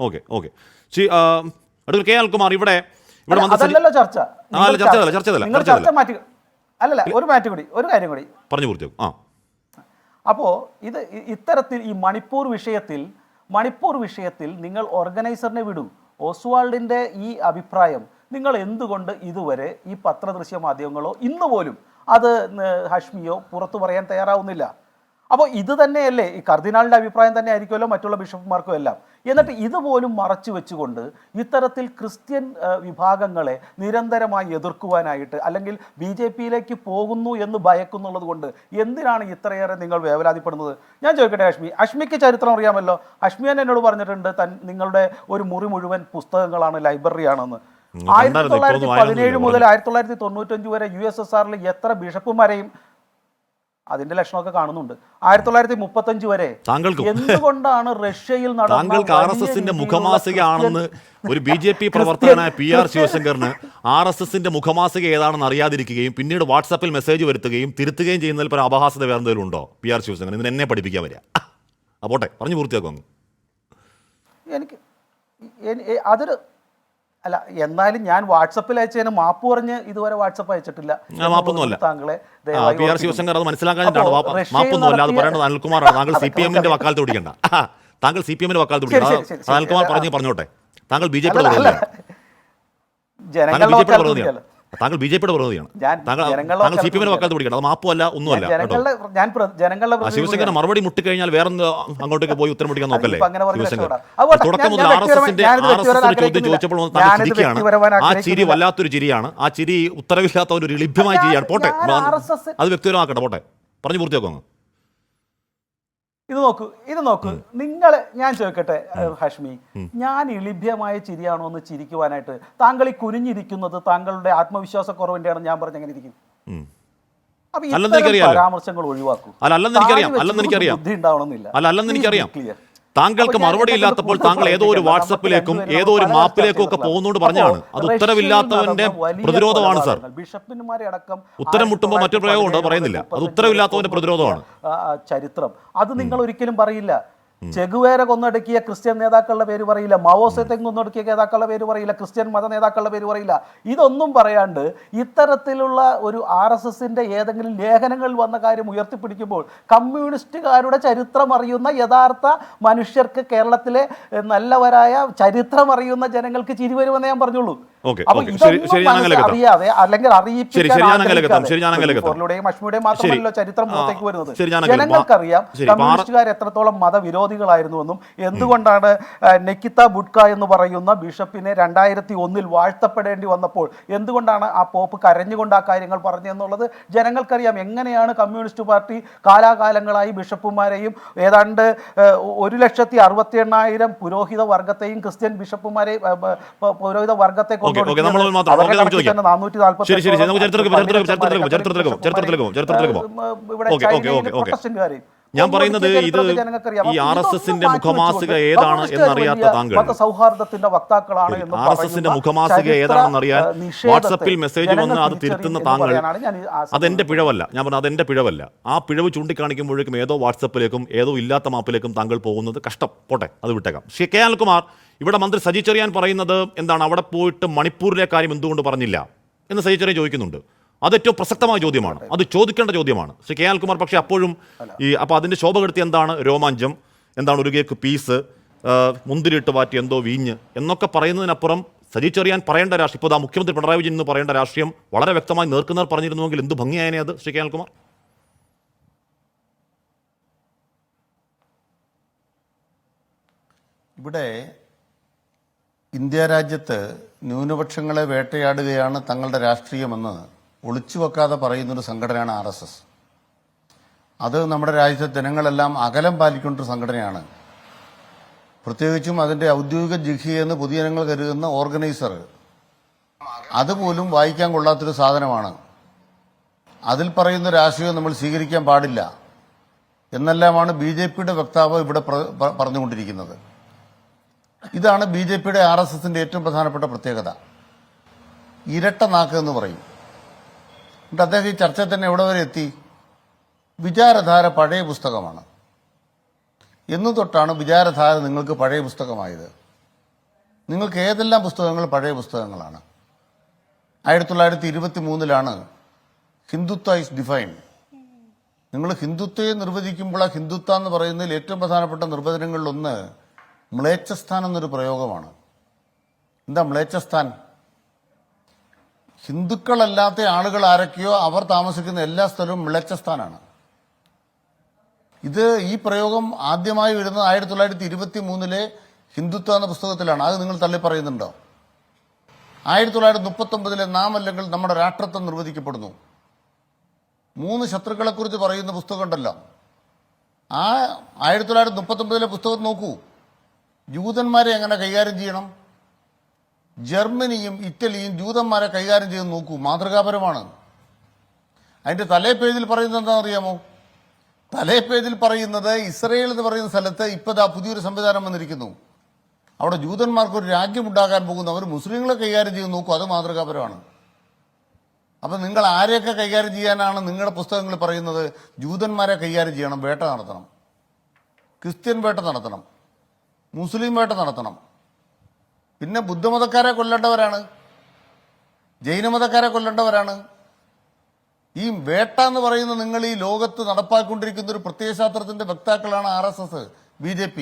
ഓക്കെ, അഡ്വക്കേറ്റ് KL കുമാർ ഇവിടെ ചർച്ച അല്ലല്ല, ഒരു കാര്യം കൂടി പറഞ്ഞു പൂർത്തിയാക്കും. അപ്പോൾ ഇത്തരത്തിൽ ഈ മണിപ്പൂർ വിഷയത്തിൽ നിങ്ങൾ ഓർഗനൈസറിനെ വിടൂ. ഓസ്വാൾഡിൻ്റെ ഈ അഭിപ്രായം നിങ്ങൾ എന്തുകൊണ്ട് ഇതുവരെ ഈ പത്രദൃശ്യ മാധ്യമങ്ങളോ ഇന്ന് പോലും അത് ഹാഷ്മിയോ പുറത്തു പറയാൻ തയ്യാറാവുന്നില്ല? അപ്പോൾ ഇത് തന്നെയല്ലേ ഈ കർദിനാളിൻ്റെ അഭിപ്രായം തന്നെ ആയിരിക്കുമല്ലോ മറ്റുള്ള ബിഷപ്പുമാർക്കും എല്ലാം. എന്നിട്ട് ഇതുപോലും മറച്ചു വെച്ചുകൊണ്ട് ഇത്തരത്തിൽ ക്രിസ്ത്യൻ വിഭാഗങ്ങളെ നിരന്തരമായി എതിർക്കുവാനായിട്ട് അല്ലെങ്കിൽ BJPയിലേക്ക് പോകുന്നു എന്ന് ഭയക്കുന്നുള്ളത് കൊണ്ട് എന്തിനാണ് ഇത്രയേറെ നിങ്ങൾ വേവലാതിപ്പെടുന്നത്? ഞാൻ ചോദിക്കട്ടെ, അഷ്മിക്ക് ചരിത്രം അറിയാമല്ലോ. അഷ്മിയൻ എന്നോട് പറഞ്ഞിട്ടുണ്ട് നിങ്ങളുടെ ഒരു മുറി മുഴുവൻ പുസ്തകങ്ങളാണ്, ലൈബ്രറിയാണെന്ന്. 1917 മുതൽ 1995 വരെ USSRൽ എത്ര ബിഷപ്പുമാരെയും അതിന്റെ ലക്ഷണമൊക്കെ കാണുന്നുണ്ട്. 1935 വരെ എന്തുകൊണ്ടാണ് റഷ്യയിൽ നടന്ന RSSന്റെ മുഖമാസികയാണെന്ന് ഒരു BJP പ്രവർത്തകനായ PR ശിവശങ്കറിന് RSSന്റെ മുഖമാസിക ഏതാണെന്ന് അറിയാതിരിക്കുകയും പിന്നീട് വാട്സാപ്പിൽ മെസ്സേജ് വരുത്തുകയും തിരുത്തുകയും ചെയ്യുന്നതിൽ പല അപഹാസ്യത വേറെ എന്തെങ്കിലും ഉണ്ടോ PR ശിവശങ്കർ? ഇതിന് എന്നെ പഠിപ്പിക്കാൻ വരിക. അപ്പോട്ടെ, പറഞ്ഞു പൂർത്തിയാക്കും. എനിക്ക് അതൊരു അല്ല, എന്നാലും ഞാൻ വാട്സപ്പിൽ അയച്ചതിന് മാപ്പ് പറഞ്ഞ് ഇതുവരെ വാട്സപ്പ് അയച്ചിട്ടില്ല. താങ്കളെ PR ശിവശങ്കർ അത് മനസ്സിലാക്കാനായിട്ടാണ്. മാപ്പൊന്നുമല്ല, അത് പറയേണ്ടത് അനിൽകുമാറാണ്. താങ്കൾ CPMന്റെ വക്കാലത്ത് പിടിക്കണ്ട. താങ്കൾ CPMന്റെ വക്കാലത്ത് പിടിക്കണം. അനിൽകുമാർ പറഞ്ഞോട്ടെ. താങ്കൾ BJPയുടെ താങ്കൾ BJPയുടെ പ്രതിനിധിയാണ്. താങ്കൾ CPMന്റെ വക്കാലത്ത് പിടിക്കണം. അത് മാപ്പല്ല, ഒന്നുമല്ല. ശിവശങ്കരൻ മറുപടി മുട്ടിക്കഴിഞ്ഞാൽ വേറെ അങ്ങോട്ടേക്ക് പോയി ഉത്തരം പിടിക്കാൻ നോക്കല്ലേ ശിവശങ്കർ? തുടക്കം മുതൽ RSSന്റെ ചോദ്യം ചോദിച്ചപ്പോൾ താങ്കൾ ചിരിക്കുകയാണ്. ആ ചിരി വല്ലാത്തൊരു ചിരിയാണ്. ആ ചിരി ഉത്തരവില്ലാത്ത ഒരു ലഭ്യമായ ചിരിയാണ്. പോട്ടെ, അത് വ്യക്തിപരമാക്കട്ടെ. പോട്ടെ, പറഞ്ഞു പൂർത്തിയാക്കും. ഇത് നോക്കൂ നിങ്ങളെ ഞാൻ ചോദിക്കട്ടെ ഹാഷ്മി, ഞാൻ ലഭ്യമായ ചിരിയാണോ എന്ന് ചിരിക്കുവാനായിട്ട് താങ്കൾ ഈ കുനിഞ്ഞിരിക്കുന്നത് താങ്കളുടെ ആത്മവിശ്വാസക്കുറവിന്റെ ആണ് ഞാൻ പറഞ്ഞ എങ്ങനെ ഇരിക്കും? പരാമർശങ്ങൾ ഒഴിവാക്കൂ. ബുദ്ധി ഉണ്ടാവണമെന്നില്ല. താങ്കൾക്ക് മറുപടി ഇല്ലാത്തപ്പോൾ താങ്കൾ ഏതോ ഒരു വാട്സപ്പിലേക്കും ഏതോ ഒരു മാപ്പിലേക്കും ഒക്കെ പോകുന്നോണ്ട് പറഞ്ഞാണ്. അത് ഉത്തരവില്ലാത്തവന്റെ പ്രതിരോധമാണ് സാർ. ബിഷപ്പിന്മാരെ അടക്കം ഉത്തരം മുട്ടുമ്പോൾ മറ്റൊരു പ്രയോഗം ഉണ്ട്, പറയുന്നില്ല. അത് ഉത്തരവില്ലാത്തവന്റെ പ്രതിരോധമാണ്. ചരിത്രം അത് നിങ്ങൾ ഒരിക്കലും പറയില്ല. ചെഗുവേര കൊന്നൊടുക്കിയ ക്രിസ്ത്യൻ നേതാക്കളുടെ പേര് പറയില്ല, മാവോസത്തെ കൊന്നൊടുക്കിയ നേതാക്കളുടെ പേര് പറയില്ല, ക്രിസ്ത്യൻ മത നേതാക്കളുടെ പേര് പറയില്ല. ഇതൊന്നും പറയാണ്ട് ഇത്തരത്തിലുള്ള ഒരു RSSന്റെ ഏതെങ്കിലും ലേഖനങ്ങളിൽ വന്ന കാര്യം ഉയർത്തിപ്പിടിക്കുമ്പോൾ കമ്മ്യൂണിസ്റ്റുകാരുടെ ചരിത്രം അറിയുന്ന യഥാർത്ഥ മനുഷ്യർക്ക്, കേരളത്തിലെ നല്ലവരായ ചരിത്രം അറിയുന്ന ജനങ്ങൾക്ക് ചിരി വരുമെന്ന് ഞാൻ പറഞ്ഞുള്ളൂ. അപ്പൊ ഇതൊന്നും അറിയാതെ അല്ലെങ്കിൽ അറിയിപ്പിക്കാതെയും അശ്മിയുടെയും മാത്രമല്ലോ ചരിത്രം പുറത്തേക്ക് വരുന്നത്. ജനങ്ങൾക്കറിയാം കമ്മ്യൂണിസ്റ്റുകാർ എത്രത്തോളം മതവിരോധികളായിരുന്നുവെന്നും എന്തുകൊണ്ടാണ് നെക്കിത്ത ബുഡ്ക എന്ന് പറയുന്ന ബിഷപ്പിനെ 2001 വാഴ്ത്തപ്പെടേണ്ടി വന്നപ്പോൾ എന്തുകൊണ്ടാണ് ആ പോപ്പ് കരഞ്ഞുകൊണ്ട് ആ കാര്യങ്ങൾ പറഞ്ഞതെന്നുള്ളത് ജനങ്ങൾക്കറിയാം. എങ്ങനെയാണ് കമ്മ്യൂണിസ്റ്റ് പാർട്ടി കാലാകാലങ്ങളായി ബിഷപ്പുമാരെയും ഏതാണ്ട് 1,68,000 പുരോഹിത വർഗത്തെയും ക്രിസ്ത്യൻ ബിഷപ്പുമാരെയും പുരോഹിത വർഗത്തെ ഞാൻ പറയുന്നത് ഇത് ഈ RSSന്റെ മുഖമാസിക ഏതാണ് എന്നറിയാത്ത താങ്കൾ, സൗഹാർദ്ദത്തിന്റെ വക്താക്കളാണ്. RSSന്റെ മുഖമാസിക ഏതാണെന്ന് അറിയാൻ വാട്സപ്പിൽ മെസ്സേജ് വന്ന് അത് തിരുത്തുന്ന താങ്കൾ, അതെന്റെ പിഴവല്ല. ഞാൻ പറഞ്ഞത് അതെന്റെ പിഴവല്ല. ആ പിഴവ് ചൂണ്ടിക്കാണിക്കുമ്പോഴേക്കും ഏതോ വാട്സപ്പിലേക്കും ഏതോ ഇല്ലാത്ത മാപ്പിലേക്കും താങ്കൾ പോകുന്നത് കഷ്ടം. പോട്ടെ, അത് വിട്ടേക്കാം. ശ്രീ കെ അനിൽകുമാർ, ഇവിടെ മന്ത്രി സജി ചെറിയാൻ പറയുന്നത് എന്താണ്? അവിടെ പോയിട്ട് മണിപ്പൂരിലെ കാര്യം എന്തുകൊണ്ട് പറഞ്ഞില്ല എന്ന് സജി ചെറിയാൻ ചോദിക്കുന്നുണ്ട്. അത് ഏറ്റവും പ്രസക്തമായ ചോദ്യമാണ്, അത് ചോദിക്കേണ്ട ചോദ്യമാണ് ശ്രീ കെ അനിൽകുമാർ. പക്ഷേ അപ്പോഴും അപ്പോൾ അതിൻ്റെ ശോഭ കെടുത്തി എന്താണ്? രോമാഞ്ചം, എന്താണ് ഒരു കേക്ക് പീസ്, മുന്തിരിയിട്ട് മാറ്റി എന്തോ വീഞ്ഞ് എന്നൊക്കെ പറയുന്നതിനപ്പുറം സജി ചെറിയാൻ പറയേണ്ട രാഷ്ട്രീയം, ഇപ്പോൾ മുഖ്യമന്ത്രി പിണറായി വിജയൻ എന്ന് പറയേണ്ട രാഷ്ട്രീയം വളരെ വ്യക്തമായി നേർക്കുന്നവർ പറഞ്ഞിരുന്നുവെങ്കിൽ എന്ത് ഭംഗിയായനെ അത്. ശ്രീ കെ അനിൽകുമാർ, ഇവിടെ ഇന്ത്യ രാജ്യത്ത് ന്യൂനപക്ഷങ്ങളെ വേട്ടയാടുകയാണ് തങ്ങളുടെ രാഷ്ട്രീയമെന്ന് ഒളിച്ചു വെക്കാതെ പറയുന്നൊരു സംഘടനയാണ് RSS. അത് നമ്മുടെ രാജ്യത്തെ ജനങ്ങളെല്ലാം അകലം പാലിക്കൊണ്ടൊരു സംഘടനയാണ്. പ്രത്യേകിച്ചും അതിന്റെ ഔദ്യോഗിക ജിഹിയെന്ന് പൊതുജനങ്ങൾ കരുതുന്ന ഓർഗനൈസർ അതുപോലും വായിക്കാൻ കൊള്ളാത്തൊരു സാധനമാണ്. അതിൽ പറയുന്ന രാഷ്ട്രീയം നമ്മൾ സ്വീകരിക്കാൻ പാടില്ല എന്നെല്ലാമാണ് BJPയുടെ വക്താവ് ഇവിടെ പറഞ്ഞുകൊണ്ടിരിക്കുന്നത്. ഇതാണ് BJPയുടെ RSSന്റെ ഏറ്റവും പ്രധാനപ്പെട്ട പ്രത്യേകത. ഇരട്ട നാക്ക് എന്ന് പറയും. എന്നിട്ട് അദ്ദേഹം ഈ ചർച്ചയിൽ തന്നെ എവിടെ വരെ എത്തി? വിചാരധാര പഴയ പുസ്തകമാണ്. എന്നു തൊട്ടാണ് വിചാരധാര നിങ്ങൾക്ക് പഴയ പുസ്തകമായത്? നിങ്ങൾക്ക് ഏതെല്ലാം പുസ്തകങ്ങൾ പഴയ പുസ്തകങ്ങളാണ്? 1923 ഹിന്ദുത്വ ഇസ് ഡിഫൈൻഡ്. നിങ്ങൾ ഹിന്ദുത്വയെ നിർവചിക്കുമ്പോൾ ആ ഹിന്ദുത്വ എന്ന് പറയുന്നതിൽ ഏറ്റവും പ്രധാനപ്പെട്ട നിർവചനങ്ങളിലൊന്ന് മ്ലേച്ഛസ്ഥാൻ എന്നൊരു പ്രയോഗമാണ്. എന്താ മ്ലേച്ഛസ്ഥാൻ? ഹിന്ദുക്കളല്ലാത്ത ആളുകൾ ആരൊക്കെയോ അവർ താമസിക്കുന്ന എല്ലാ സ്ഥലവും മ്ലേച്ഛസ്ഥാനാണ്. ഈ പ്രയോഗം ആദ്യമായി വരുന്നത് 1923 ഹിന്ദുത്വ എന്ന പുസ്തകത്തിലാണ്. അത് നിങ്ങൾ തള്ളി പറയുന്നുണ്ടോ? 1939 നാം അല്ലെങ്കിൽ നമ്മുടെ രാഷ്ട്രത്വം നിർവചിക്കപ്പെടുന്നു. 3 ശത്രുക്കളെക്കുറിച്ച് പറയുന്ന പുസ്തകം ഉണ്ടല്ലോ. ആ 1939 പുസ്തകം നോക്കൂ. ജൂതന്മാരെ എങ്ങനെ കൈകാര്യം ചെയ്യണം? ജർമ്മനിയും ഇറ്റലിയും ജൂതന്മാരെ കൈകാര്യം ചെയ്ത് നോക്കൂ. മാതൃകാപരമാണ്. അതിന്റെ തലേ പേജിൽ പറയുന്നത് എന്താണെന്ന് അറിയാമോ? തലേ പേജിൽ പറയുന്നത് ഇസ്രയേൽ എന്ന് പറയുന്ന സ്ഥലത്ത് ഇപ്പതാ പുതിയൊരു സംവിധാനം വന്നിരിക്കുന്നു. അവിടെ ജൂതന്മാർക്കൊരു രാജ്യം ഉണ്ടാകാൻ പോകുന്നു. അവർ മുസ്ലിങ്ങളെ കൈകാര്യം ചെയ്ത് നോക്കൂ. അത് മാതൃകാപരമാണ്. അപ്പൊ നിങ്ങൾ ആരെയൊക്കെ കൈകാര്യം ചെയ്യാനാണ് നിങ്ങളുടെ പുസ്തകങ്ങളിൽ പറയുന്നത്? ജൂതന്മാരെ കൈകാര്യം ചെയ്യണം, വേട്ട നടത്തണം, ക്രിസ്ത്യൻ വേട്ട നടത്തണം, മുസ്ലിം വേട്ട നടത്തണം. പിന്നെ ബുദ്ധമതക്കാരെ കൊല്ലേണ്ടവരാണ്, ജൈനമതക്കാരെ കൊല്ലേണ്ടവരാണ്. ഈ വേട്ട എന്ന് പറയുന്ന നിങ്ങൾ ഈ ലോകത്ത് നടപ്പാക്കിക്കൊണ്ടിരിക്കുന്ന ഒരു പ്രത്യയശാസ്ത്രത്തിന്റെ വക്താക്കളാണ് RSS, BJP.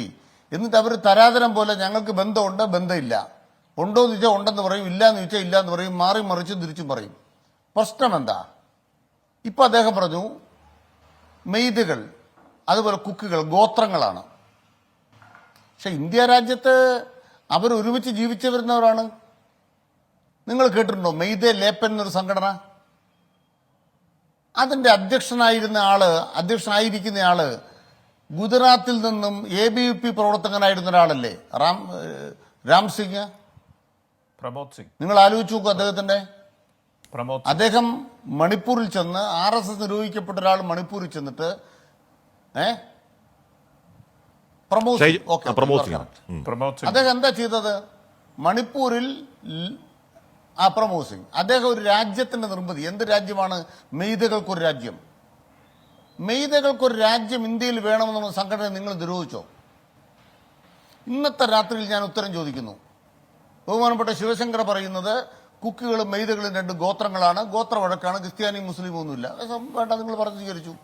എന്നിട്ട് അവർ തരാതരം പോലെ ഞങ്ങൾക്ക് ബന്ധമുണ്ട്, ബന്ധമില്ല, ഉണ്ടോ എന്ന് ചോദിച്ചാൽ ഉണ്ടെന്ന് പറയും, ഇല്ല എന്ന് ചോദിച്ചാൽ ഇല്ല എന്ന് പറയും, മാറി മറിച്ചും തിരിച്ചും പറയും. പ്രശ്നം എന്താ? ഇപ്പൊ അദ്ദേഹം പറഞ്ഞു മെയ്തുകൾ, അതുപോലെ കുക്കുകൾ ഗോത്രങ്ങളാണ്. പക്ഷെ ഇന്ത്യ രാജ്യത്ത് അവർ ഒരുമിച്ച് ജീവിച്ചു വരുന്നവരാണ്. നിങ്ങൾ കേട്ടിട്ടുണ്ടോ മെയ്തേ ലേപ്പൻ എന്നൊരു സംഘടന? അതിന്റെ അധ്യക്ഷനായിരിക്കുന്ന ആള് ഗുജറാത്തിൽ നിന്നും ABVP പ്രവർത്തകനായിരുന്ന ഒരാളല്ലേ, രാം സിംഗ്, പ്രമോദ് സിംഗ്. നിങ്ങൾ ആലോചിച്ച് നോക്കൂ അദ്ദേഹത്തിന്റെ. അദ്ദേഹം മണിപ്പൂരിൽ ചെന്ന് RSS നിരോധിക്കപ്പെട്ട ഒരാൾ മണിപ്പൂരിൽ ചെന്നിട്ട് അദ്ദേഹം എന്താ ചെയ്തത്? മണിപ്പൂരിൽ പ്രമോദ് സിംഗ് അദ്ദേഹം ഒരു രാജ്യത്തിന്റെ നിർമ്മിതി. എന്ത് രാജ്യമാണ്? മെയ്തകൾക്കൊരു രാജ്യം. മെയ്തകൾക്കൊരു രാജ്യം ഇന്ത്യയിൽ വേണമെന്നുള്ള സംഘടന നിങ്ങൾ നിരോധിച്ചോ? ഇന്നത്തെ രാത്രിയിൽ ഞാൻ ഉത്തരം ചോദിക്കുന്നു. ബഹുമാനപ്പെട്ട ശിവശങ്കർ പറയുന്നത് കുക്കികളും മെയ്തകളും രണ്ട് ഗോത്രങ്ങളാണ്, ഗോത്ര വഴക്കാണ്, ക്രിസ്ത്യാനിയും മുസ്ലിമും ഒന്നുമില്ല. വേണ്ട, നിങ്ങൾ പറഞ്ഞു സ്വീകരിച്ചു.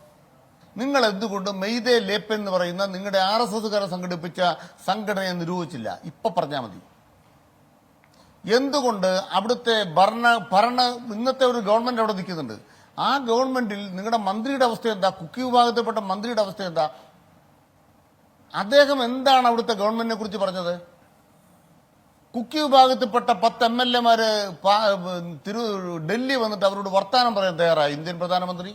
നിങ്ങൾ എന്തുകൊണ്ട് മെയ്തേ ലേപ്പൻ എന്ന് പറയുന്ന നിങ്ങളുടെ RSSകാരെ സംഘടിപ്പിച്ച സംഘടനയെ നിരൂപിച്ചില്ല? ഇപ്പൊ പറഞ്ഞാൽ മതി. എന്തുകൊണ്ട് അവിടുത്തെ ഭരണ ഇന്നത്തെ ഒരു ഗവൺമെന്റ് അവിടെ നിൽക്കുന്നുണ്ട്, ആ ഗവൺമെന്റിൽ നിങ്ങളുടെ മന്ത്രിയുടെ അവസ്ഥ എന്താ? കുക്കി വിഭാഗത്തിൽപ്പെട്ട മന്ത്രിയുടെ അവസ്ഥ എന്താ? അദ്ദേഹം എന്താണ് അവിടുത്തെ ഗവൺമെന്റിനെ കുറിച്ച് പറഞ്ഞത്? കുക്കി വിഭാഗത്തിൽപ്പെട്ട 10 MLA-മാര് ഡൽഹി വന്നിട്ട് അവരോട് വർത്താനം പറയാൻ തയ്യാറായി ഇന്ത്യൻ പ്രധാനമന്ത്രി.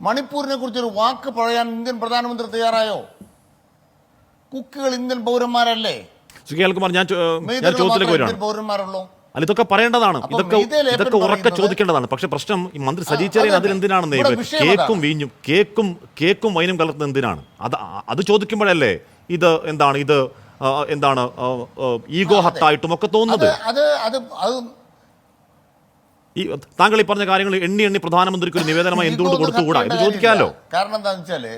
മണിപ്പൂരിനെ കുറിച്ചൊരു വാക്ക് പറയാൻ ഇന്ത്യൻ പ്രധാനമന്ത്രി തയ്യാറായോ? കുക്കികൾ ഇന്ത്യൻ പൗരന്മാരല്ലേ? ഞാൻ ചോദ്യത്തിലേക്ക് വരികയാണ്. പൗരന്മാരുള്ളൂ. അല്ല, ഇതൊക്കെ പറയേണ്ടതാണ്, ഇതൊക്കെ ഉറക്കെ ചോദിക്കേണ്ടതാണ്. പക്ഷെ പ്രശ്നം ഈ മന്ത്രി സജി ചെറിയാൻ അതിലെന്തിനാണ് കേക്കും വൈനും കലർത്തുന്നത് എന്തിനാണ്? അത് ചോദിക്കുമ്പോഴല്ലേ ഇത് എന്താണ് ഈഗോ ഹത്തായിട്ടും ഒക്കെ തോന്നുന്നത്. ഈ താങ്കൾ ഈ പറഞ്ഞ കാര്യങ്ങൾ എണ്ണി പ്രധാനമന്ത്രിക്ക് ഒരു നിവേദനമായി എന്തുകൊണ്ട് കൊടുത്തുകൂടാ? ഇത് ചോദിക്കാമല്ലോ. കാരണം എന്താണെന്ന് വെച്ചാല്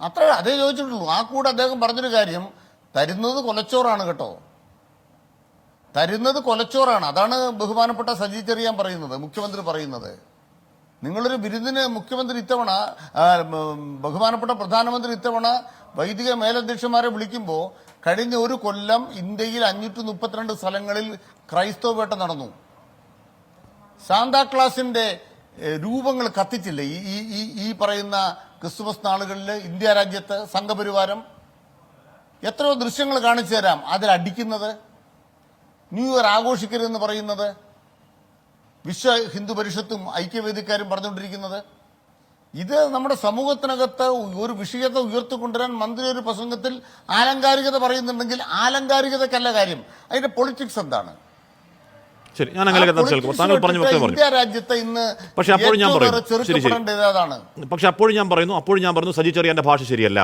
അത്ര അതേ ചോദിച്ചിട്ടുള്ളൂ. ആ കൂടെ അദ്ദേഹം പറഞ്ഞൊരു കാര്യം, തരുന്നത് കൊലച്ചോറാണ് കേട്ടോ, തരുന്നത് കൊലച്ചോറാണ്. അതാണ് ബഹുമാനപ്പെട്ട സജി ചെറിയാൻ പറയുന്നത്, മുഖ്യമന്ത്രി പറയുന്നത്. നിങ്ങളൊരു വിരുന്നിന് മുഖ്യമന്ത്രി ഇത്തവണ, ബഹുമാനപ്പെട്ട പ്രധാനമന്ത്രി ഇത്തവണ വൈദിക മേലധ്യക്ഷന്മാരെ വിളിക്കുമ്പോൾ കഴിഞ്ഞ ഒരു കൊല്ലം ഇന്ത്യയിൽ 532 സ്ഥലങ്ങളിൽ ക്രൈസ്തവ വേട്ട നടന്നു. സാന്താക്ലാസിന്റെ രൂപങ്ങൾ കത്തിച്ചില്ലേ ഈ പറയുന്ന ക്രിസ്തുമസ് നാളുകളിൽ ഇന്ത്യ രാജ്യത്ത്? സംഘപരിവാരം എത്രയോ ദൃശ്യങ്ങൾ കാണിച്ചു തരാം. അതിലടിക്കുന്നത്, ന്യൂ ഇയർ ആഘോഷിക്കരുതെന്ന് പറയുന്നത്, വിശ്വ ഹിന്ദു പരിഷത്തും ഐക്യവേദിക്കാരും പറഞ്ഞുകൊണ്ടിരിക്കുന്നത്. ഇത് നമ്മുടെ സമൂഹത്തിനകത്ത് ഒരു വിഷയത്തെ ഉയർത്തിക്കൊണ്ടുവരാൻ മന്ത്രി ഒരു പ്രസംഗത്തിൽ ആലങ്കാരികത പറയുന്നുണ്ടെങ്കിൽ ആലങ്കാരികതക്കല്ല കാര്യം, അതിന്റെ പൊളിറ്റിക്സ് എന്താണ്? ശരി, ഞാൻ അങ്ങനെ താങ്കൾ പറഞ്ഞു ഇന്ത്യ രാജ്യത്തെ ഇന്ന് പക്ഷെ അപ്പോഴും ഞാൻ പറയുന്നു സജി ചെറിയാന്റെ ഭാഷ ശരിയല്ല.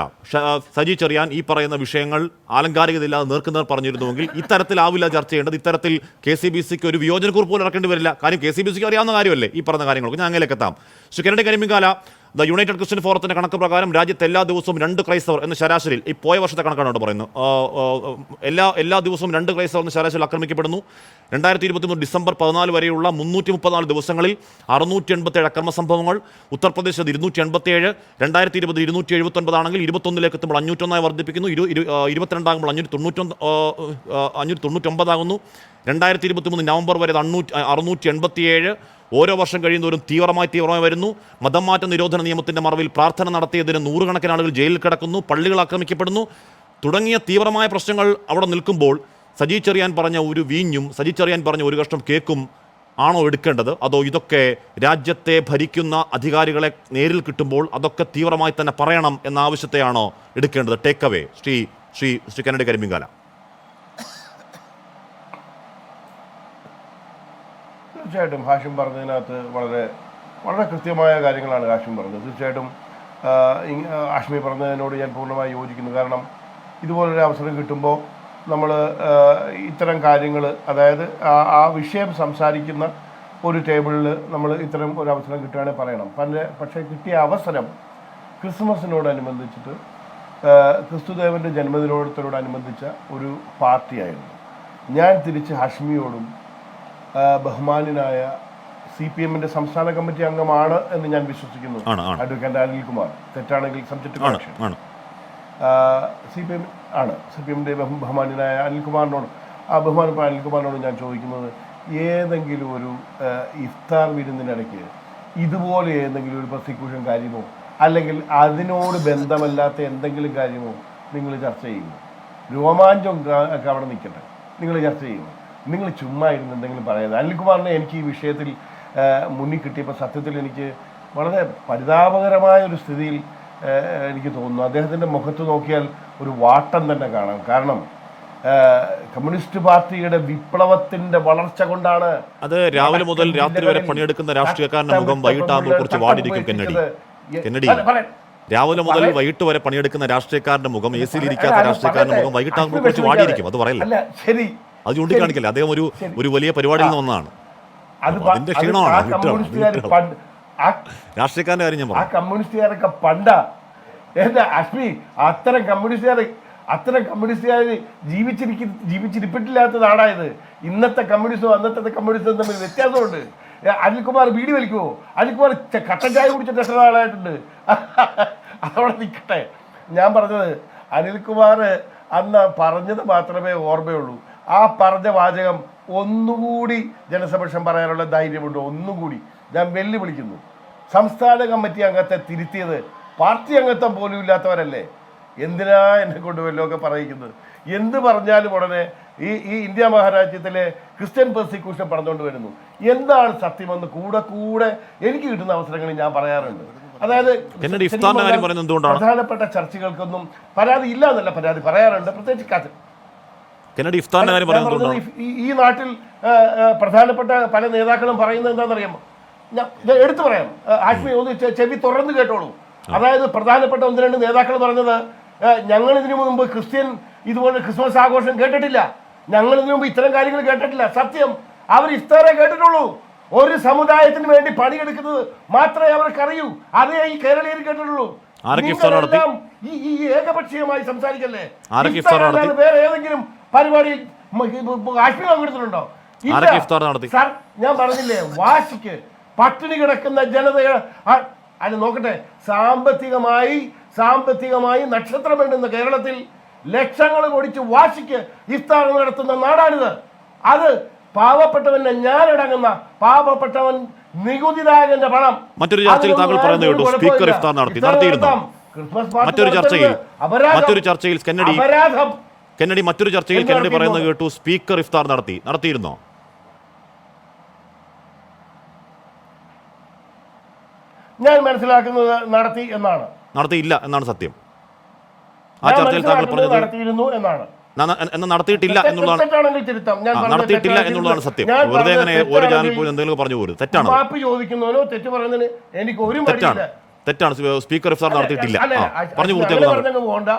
സജി ചെറിയാൻ ഈ പറയുന്ന വിഷയങ്ങൾ ആലങ്കാരികതയില്ലാതെ നേർക്കുനേർ പറഞ്ഞിരുന്നുവെങ്കിൽ ഇത്തരത്തിലാവില്ല ചർച്ച ചെയ്യേണ്ടത്. ഇത്തരത്തിൽ KCBCക്ക് ഒരു വിയോജനക്കുറിപ്പ് പോലും ഇറക്കേണ്ടി വരില്ല. കാര്യം KCBCക്ക് അറിയാവുന്ന കാര്യമല്ലേ ഈ പറഞ്ഞ കാര്യങ്ങളൊക്കെ. ഞാൻ അങ്ങനെയൊക്കെ എത്താം. Shri Kennedy Karimpinkala, the United Christian ഫോറത്തിന്റെ കണക്ക് പ്രകാരം രാജ്യത്ത് എല്ലാ ദിവസവും 2 ക്രൈസ്തവർ എന്ന ശരാശരിയിൽ, ഈ പോയ വർഷത്തെ കണക്കാണ് പറയുന്നത്, എല്ലാ ദിവസവും 2 ക്രൈസ്തവർ എന്ന ശരാശരിയിൽ ആക്രമിക്കപ്പെടുന്നു. 2023 ഡിസംബർ 14 വരെയുള്ള 334 ദിവസങ്ങളിൽ 687 അക്രമ സംഭവങ്ങൾ. ഉത്തർപ്രദേശ് 287, 2020 279 ആണെങ്കിൽ 21ലേക്ക് എത്തുമ്പോൾ 501 വർദ്ധിപ്പിക്കുന്നു. 22 ആകുമ്പോൾ 599 ആകുന്നു. 2023 നവംബർ വരെ 687. ഓരോ വർഷം കഴിയുന്നവരും തീവ്രമായി വരുന്നു. മതംമാറ്റ നിരോധന നിയമത്തിന്റെ മറവിൽ പ്രാർത്ഥന നടത്തിയതിന് 100 കണക്കിന് ആളുകൾ ജയിലിൽ കിടക്കുന്നു, പള്ളികൾ ആക്രമിക്കപ്പെടുന്നു തുടങ്ങിയ തീവ്രമായ പ്രശ്നങ്ങൾ അവിടെ നിൽക്കുമ്പോൾ സജി ചെറിയാൻ പറഞ്ഞ ഒരു വീഞ്ഞും സജി ചെറിയാൻ പറഞ്ഞ ഒരു കഷ്ണം കേക്കും ആണോ എടുക്കേണ്ടത്? അതോ ഇതൊക്കെ രാജ്യത്തെ ഭരിക്കുന്ന അധികാരികളെ നേരിൽ കിട്ടുമ്പോൾ അതൊക്കെ തീവ്രമായി തന്നെ പറയണം എന്ന ആവശ്യത്തെയാണോ എടുക്കേണ്ടത്? Take away Shri Kennedy Karimpinkala. തീർച്ചയായിട്ടും ഹാഷിം പറഞ്ഞതിനകത്ത് വളരെ വളരെ കൃത്യമായ കാര്യങ്ങളാണ് ഹാഷിം പറഞ്ഞത്. തീർച്ചയായിട്ടും ഹാഷ്മി പറഞ്ഞതിനോട് ഞാൻ പൂർണ്ണമായി യോജിക്കുന്നു. കാരണം ഇതുപോലൊരു അവസരം കിട്ടുമ്പോൾ നമ്മൾ ഇത്തരം കാര്യങ്ങൾ, അതായത് ആ വിഷയം സംസാരിക്കുന്ന ഒരു ടേബിളിൽ നമ്മൾ ഇത്തരം ഒരു അവസരം കിട്ടുകയാണെങ്കിൽ പറയണം. പക്ഷേ കിട്ടിയ അവസരം ക്രിസ്മസിനോടനുബന്ധിച്ചിട്ട് ക്രിസ്തുദേവൻ്റെ ജന്മദിനോടനുബന്ധിച്ച ഒരു പാർട്ടിയായിരുന്നു. ഞാൻ തിരിച്ച് ഹാഷ്മിയോടും ബഹുമാനായ CPM-ന്റെ സംസ്ഥാന കമ്മിറ്റി അംഗമാണ് എന്ന് ഞാൻ വിശ്വസിക്കുന്നു അഡ്വക്കേറ്റ് അനിൽകുമാർ. തെറ്റാണെങ്കിൽ സബ്ജക്ട് കറക്ഷൻ. CPM-ന്റെ ബഹുമാനായ അനിൽകുമാറിനോട്, ബഹുമാനപ്പെട്ട അനിൽകുമാറിനോട് ഞാൻ ചോദിക്കുന്നത്, ഏതെങ്കിലും ഒരു ഇഫ്താർ വിരുന്നിനിടയ്ക്ക് ഇതുപോലെ ഏതെങ്കിലും ഒരു പ്രോസിക്യൂഷൻ കാര്യമോ അല്ലെങ്കിൽ അതിനോട് ബന്ധമല്ലാത്ത എന്തെങ്കിലും കാര്യമോ നിങ്ങൾ ചർച്ച ചെയ്യുമോ? രോമാഞ്ചം ഒക്കെ അവിടെ നിൽക്കട്ടെ, നിങ്ങൾ ചർച്ച ചെയ്യുമോ? നിങ്ങൾ ചുമ്മാ ഇരുന്ന് എന്തെങ്കിലും പറയാതെ. അനിൽകുമാറിനെ എനിക്ക് ഈ വിഷയത്തിൽ മുന്നിൽ കിട്ടിയപ്പോൾ സത്യത്തിൽ എനിക്ക് വളരെ പരിതാപകരമായ ഒരു സ്ഥിതിയിൽ എനിക്ക് തോന്നുന്നു. അദ്ദേഹത്തിൻ്റെ മുഖത്ത് നോക്കിയാൽ ഒരു വാട്ടം തന്നെ കാണാം. കാരണം കമ്മ്യൂണിസ്റ്റ് പാർട്ടിയുടെ വിപ്ലവത്തിന്റെ വളർച്ച കൊണ്ടാണ് അത്. രാവിലെ മുതൽ രാത്രി വരെ പണിയെടുക്കുന്ന രാഷ്ട്രീയക്കാരന്റെ മുഖം വൈകിട്ടാകുമ്പോൾ കുറച്ച് വാടിയിരിക്കും. കെന്നഡി, രാവിലെ മുതൽ വൈകിട്ട് വരെ പണിയെടുക്കുന്ന രാഷ്ട്രീയക്കാരന്റെ മുഖം, AC ഇരിക്കാത്ത രാഷ്ട്രീയക്കാരന്റെ മുഖം വൈകിട്ടാകുമ്പോൾ കുറച്ച് വാടിയിരിക്കും. അത് പറയല്ല, ശരി, അത് ചൂണ്ടിക്കാണിക്കല്ലേ. അദ്ദേഹം ഒരു വലിയ പരിപാടിയിൽ നിന്ന് വന്നതാണ്. അതിന്റെ ക്ഷീണമാണ് രാഷ്ട്രീയക്കാരന്റെ കാര്യം ഞാൻ പറഞ്ഞു. ആ കമ്മ്യൂണിസ്റ്റുകാരൊക്കെ പണ്ട എന്താ അശ്മി, അത്തരം കമ്മ്യൂണിസ്റ്റുകാർ ജീവിച്ചിരിപ്പിട്ടില്ലാത്ത നാടായത്. ഇന്നത്തെ കമ്മ്യൂണിസവും അന്നത്തെ കമ്മ്യൂണിസവും തമ്മിൽ വ്യത്യാസമുണ്ട്. അനിൽകുമാർ ബീഡി വലിക്കുമോ? അനിൽകുമാർ കട്ടൻ ചായ കുടിച്ചിട്ട് എത്ര നാളായിട്ടുണ്ട്? അതവിടെ നിൽക്കട്ടെ. ഞാൻ പറഞ്ഞത് അനിൽകുമാർ അന്ന് പറഞ്ഞത് മാത്രമേ ഓർമ്മയുള്ളൂ. ആ പറഞ്ഞ വാചകം ഒന്നുകൂടി ജനസമക്ഷം പറയാനുള്ള ധൈര്യമുണ്ടോ? ഒന്നുകൂടി ഞാൻ വെല്ലുവിളിക്കുന്നു. സംസ്ഥാന കമ്മിറ്റി അംഗത്തെ തിരുത്തിയത് പാർട്ടി അംഗത്വം പോലും ഇല്ലാത്തവരല്ലേ? എന്തിനാ എന്നെ കൊണ്ട് വല്ലതൊക്കെ പറയിക്കുന്നത്? എന്ത് പറഞ്ഞാലും ഉടനെ ഈ ഇന്ത്യ മഹാരാജ്യത്തിലെ ക്രിസ്ത്യൻ പെർസിക്യൂഷൻ പറഞ്ഞുകൊണ്ട് വരുന്നു. എന്താണ് സത്യമെന്ന് കൂടെ എനിക്ക് കിട്ടുന്ന അവസരങ്ങളിൽ ഞാൻ പറയാറുണ്ട്. അതായത് പ്രധാനപ്പെട്ട ചർച്ചകൾക്കൊന്നും പരാതി ഇല്ല എന്നല്ല, പരാതി പറയാറുണ്ട്. പ്രത്യേകിച്ച് ഈ നാട്ടിൽ പ്രധാനപ്പെട്ട പല നേതാക്കളും പറയുന്നത് എന്താണെന്നറിയാമോ? ഞാൻ എടുത്തു പറയാം, ആശ്മി ഒന്ന് ചെവി തുറന്നു കേട്ടോളൂ. അതായത് പ്രധാനപ്പെട്ട 1-2 നേതാക്കൾ പറഞ്ഞത്, ഞങ്ങൾ ഇതിനു മുമ്പ് ഇതുപോലെ ക്രിസ്മസ് ആഘോഷം കേട്ടിട്ടില്ല, ഞങ്ങൾ ഇതിനു മുമ്പ് ഇത്തരം കാര്യങ്ങൾ കേട്ടിട്ടില്ല. സത്യം, അവർ ഇഫ്താറെ കേട്ടിട്ടുള്ളൂ. ഒരു സമുദായത്തിന് വേണ്ടി പണിയെടുക്കുന്നത് മാത്രമേ അവർക്ക് അറിയൂ. അതേ ഈ കേരളീയർ കേട്ടിട്ടുള്ളൂ. ഈ ഏകപക്ഷീയമായി സംസാരിക്കല്ലേ. വേറെ ഏതെങ്കിലും പരിപാടി ആശ്മി പങ്കെടുത്തിട്ടുണ്ടോ? സാർ, ഞാൻ പറഞ്ഞില്ലേ, വാശിക്ക് പട്ടിണി കിടക്കുന്ന ജനതയെ അല്ല നോക്കട്ടെ. സാമ്പത്തികമായി നക്ഷത്രം വേണ്ടുന്ന കേരളത്തിൽ ലക്ഷങ്ങൾ പൊടിച്ച് വാശിക്ക് ഇഫ്താർ നടത്തുന്ന നാടാണിത്. അത് പാവപ്പെട്ടവന്റെ ഞാനടങ്ങുന്ന പാവപ്പെട്ടവൻ നികുതിദായകന്റെ പണം. മറ്റൊരു ചർച്ചയിൽ താങ്കൾ പറയുന്നത് കേട്ടു, സ്പീക്കർ ഇഫ്താർ നടത്തിയിരുന്നു. മറ്റൊരു ചർച്ചയിൽ കെന്നഡി പറയുന്നത് കേട്ടു, സ്പീക്കർ ഇഫ്താർ നടത്തിയിരുന്നോ? ഞാൻ മനസ്സിലാക്കുന്നത് നടത്തിയില്ല എന്നാണ് സത്യം. ആ ചർച്ചയിൽ താങ്കൾ പറഞ്ഞത് നടത്തിയിരുന്നു എന്നാണ്. നടത്തിയിട്ടില്ല എന്നുള്ളതാണ് സത്യം. വെറുതെ അങ്ങനെ ഒരു ചാനൽ പോലും എന്തെങ്കിലും പറഞ്ഞു പോലും തെറ്റാണ്. മാപ്പ് ചോദിക്കുന്നതിനോ തെറ്റ് പറയുന്നതിന് എനിക്ക് ഒരു മടിയില്ല. തെറ്റാണ്. സ്പീക്കർ ഇഫ്താർ നടത്തിയിട്ടില്ല. പറഞ്ഞു പോകണ്ട.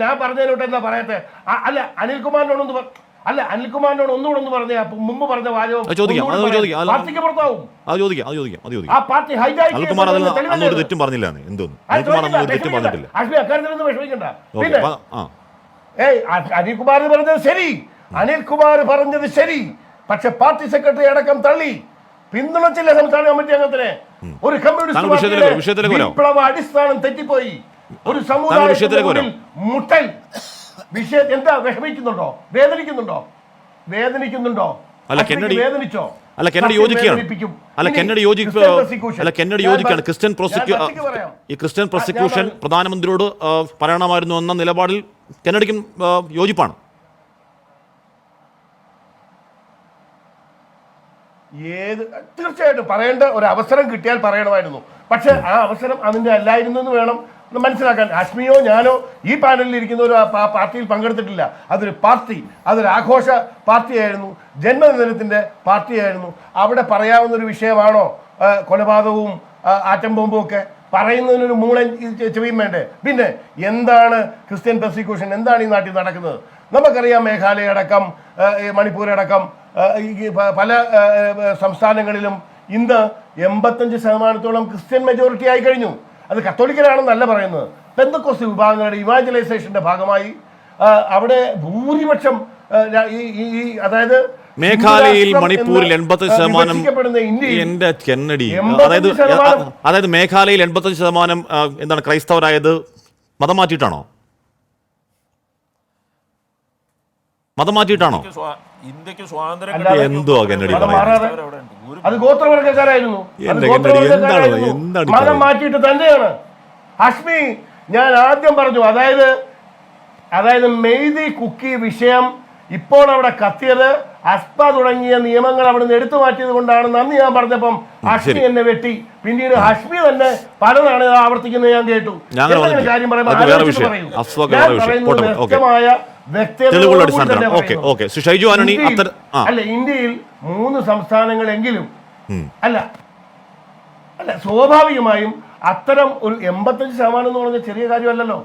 ഞാൻ പറഞ്ഞതിലോട്ട് എന്താ പറയട്ടെ? അല്ല അനിൽകുമാറിനോട് ഒന്നുകൂടെ ഒന്ന് പറഞ്ഞ മുമ്പ് പറഞ്ഞ വാചകം പാർട്ടിക്ക് പുറത്താവും. തെറ്റും പറഞ്ഞില്ല. പറഞ്ഞിട്ടില്ല. അക്കാര്യത്തിലൊന്നും വിഷമിക്കണ്ട. പിന്നെ അനിൽകുമാർ പറഞ്ഞത് ശരി, പക്ഷെ പാർട്ടി സെക്രട്ടറി അടക്കം തള്ളി, പിന്തുണച്ചില്ല സംസ്ഥാന കമ്മിറ്റി അംഗത്തിനെ. ഒരു കമ്മ്യൂണിസ്റ്റ് വിപ്ലവ അടിസ്ഥാനം തെറ്റിപ്പോയി. ഒരു സമുദായത്തിൽ മുട്ടൽ വിഷയം എന്താ? വിഷമിക്കുന്നുണ്ടോ? വേദനിക്കുന്നുണ്ടോ? കെന്നഡി യോജിക്കുകയാണ്. ക്രിസ്ത്യൻ പ്രോസിക്യൂഷൻ പ്രധാനമന്ത്രിയോട് പറയണമായിരുന്നു എന്ന നിലപാടിൽ കെന്നഡിക്കും യോജിപ്പാണ്. തീർച്ചയായിട്ടും പറയേണ്ട ഒരു അവസരം കിട്ടിയാൽ പറയണമായിരുന്നു. പക്ഷെ ആ അവസരം അതിന്റെ അല്ലായിരുന്നു എന്ന് വേണം മനസ്സിലാക്കാൻ. അശ്മിയോ ഞാനോ ഈ പാനലിൽ ഇരിക്കുന്ന ഒരു പാർട്ടിയിൽ പങ്കെടുത്തിട്ടില്ല. അതൊരു ആഘോഷ പാർട്ടിയായിരുന്നു, ജന്മദിനത്തിന്റെ പാർട്ടിയായിരുന്നു. അവിടെ പറയാവുന്ന ഒരു വിഷയമാണോ കൊലപാതകവും ആറ്റം ബോംബും ഒക്കെ? പറയുന്നതിനൊരു മൂളൻ ചെവിയും വേണ്ടേ? പിന്നെ എന്താണ് ക്രിസ്ത്യൻ പെർസിക്യൂഷൻ? എന്താണ് ഈ നാട്ടിൽ നടക്കുന്നത്? നമുക്കറിയാം, മേഘാലയ അടക്കം മണിപ്പൂരടക്കം പല സംസ്ഥാനങ്ങളിലും ഇന്ന് 85% ക്രിസ്ത്യൻ മെജോറിറ്റി ആയി കഴിഞ്ഞു. അത് കത്തോലിക്കലാണെന്നല്ല പറയുന്നത്. പെന്തക്കോസ്ത് വിഭാഗങ്ങളുടെ ഇവാഞ്ചലൈസേഷന്റെ ഭാഗമായി അവിടെ ഭൂരിപക്ഷം അതായത് മേഘാലയയിൽ മണിപ്പൂരിൽ 85% അതായത് മേഘാലയയിൽ 85% എന്താണ് ക്രൈസ്തവരായത് മതം മാറ്റിയിട്ടാണോ? ഇന്ത്യക്ക് സ്വാതന്ത്ര്യം എന്തോ കെന്നഡി അത് ഗോത്രവർഗക്കാരായിരുന്നു. മതം മാറ്റിയിട്ട് തന്നെയാണ്. അശ്മി, ഞാൻ ആദ്യം പറഞ്ഞു, അതായത് മെയ്തി കുക്കി വിഷയം ഇപ്പോൾ അവിടെ കത്തിയത് അസ്പ തുടങ്ങിയ നിയമങ്ങൾ അവിടെ നിന്ന് എടുത്തു മാറ്റിയത് കൊണ്ടാണെന്ന് അന്ന് ഞാൻ പറഞ്ഞപ്പം അശ്മി എന്നെ വെട്ടി. പിന്നീട് അശ്മി തന്നെ പലതാണ് ആവർത്തിക്കുന്നത് ഞാൻ കേട്ടു. കാര്യം പറയുമ്പോൾ വ്യക്തമായ അല്ല, ഇന്ത്യയിൽ 3 സംസ്ഥാനങ്ങളെങ്കിലും അല്ല സ്വാഭാവികമായും അത്തരം ഒരു 85% എന്ന് പറഞ്ഞ ചെറിയ കാര്യമല്ലല്ലോ.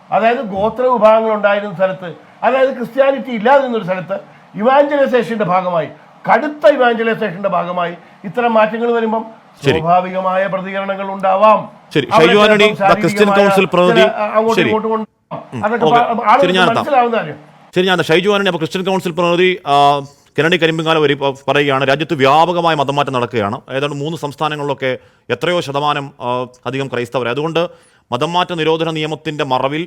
അതായത് ഗോത്ര വിഭാഗങ്ങൾ ഉണ്ടായിരുന്ന സ്ഥലത്ത്, അതായത് ക്രിസ്ത്യാനിറ്റി ഇല്ലാതിരുന്നൊരു സ്ഥലത്ത് ഇവാഞ്ചലൈസേഷന്റെ ഭാഗമായി, കടുത്ത ഇവാഞ്ചലൈസേഷന്റെ ഭാഗമായി ഇത്തരം മാറ്റങ്ങൾ വരുമ്പം ശരി. സ്വാഭാവികമായ പ്രതികരണങ്ങൾ ഉണ്ടാവാം. ശരി. അവിടെ ഷൈജു ആന്റണി, ചിലപ്പോൾ ക്രിസ്ത്യൻ ശാരീരികമായ കൗൺസിൽ പ്രതിനിധി. ചില അങ്ങോട്ടും ശരി. ഇങ്ങോട്ടും ഉണ്ടാവാം. അതൊക്കെ ഓക്കേ. ആളുകൾക്ക് ശരി, ഞാൻ എത്താം. മനസ്സിലാവുന്ന കാര്യം. ശരി, ഞാൻ ഷൈജു ആന്റണി, അപ്പോൾ ക്രിസ്ത്യൻ കൗൺസിൽ പ്രതിനിധി കെനഡി കരിമ്പിങ്ങാല പറയുകയാണ്, രാജ്യത്ത് വ്യാപകമായ മതമാറ്റം നടക്കുകയാണ്. ഏതാണ്ട് 3 സംസ്ഥാനങ്ങളിലൊക്കെ എത്രയോ ശതമാനം അധികം ക്രൈസ്തവരെ. അതുകൊണ്ട് മതമാറ്റ നിരോധന നിയമത്തിൻ്റെ മറവിൽ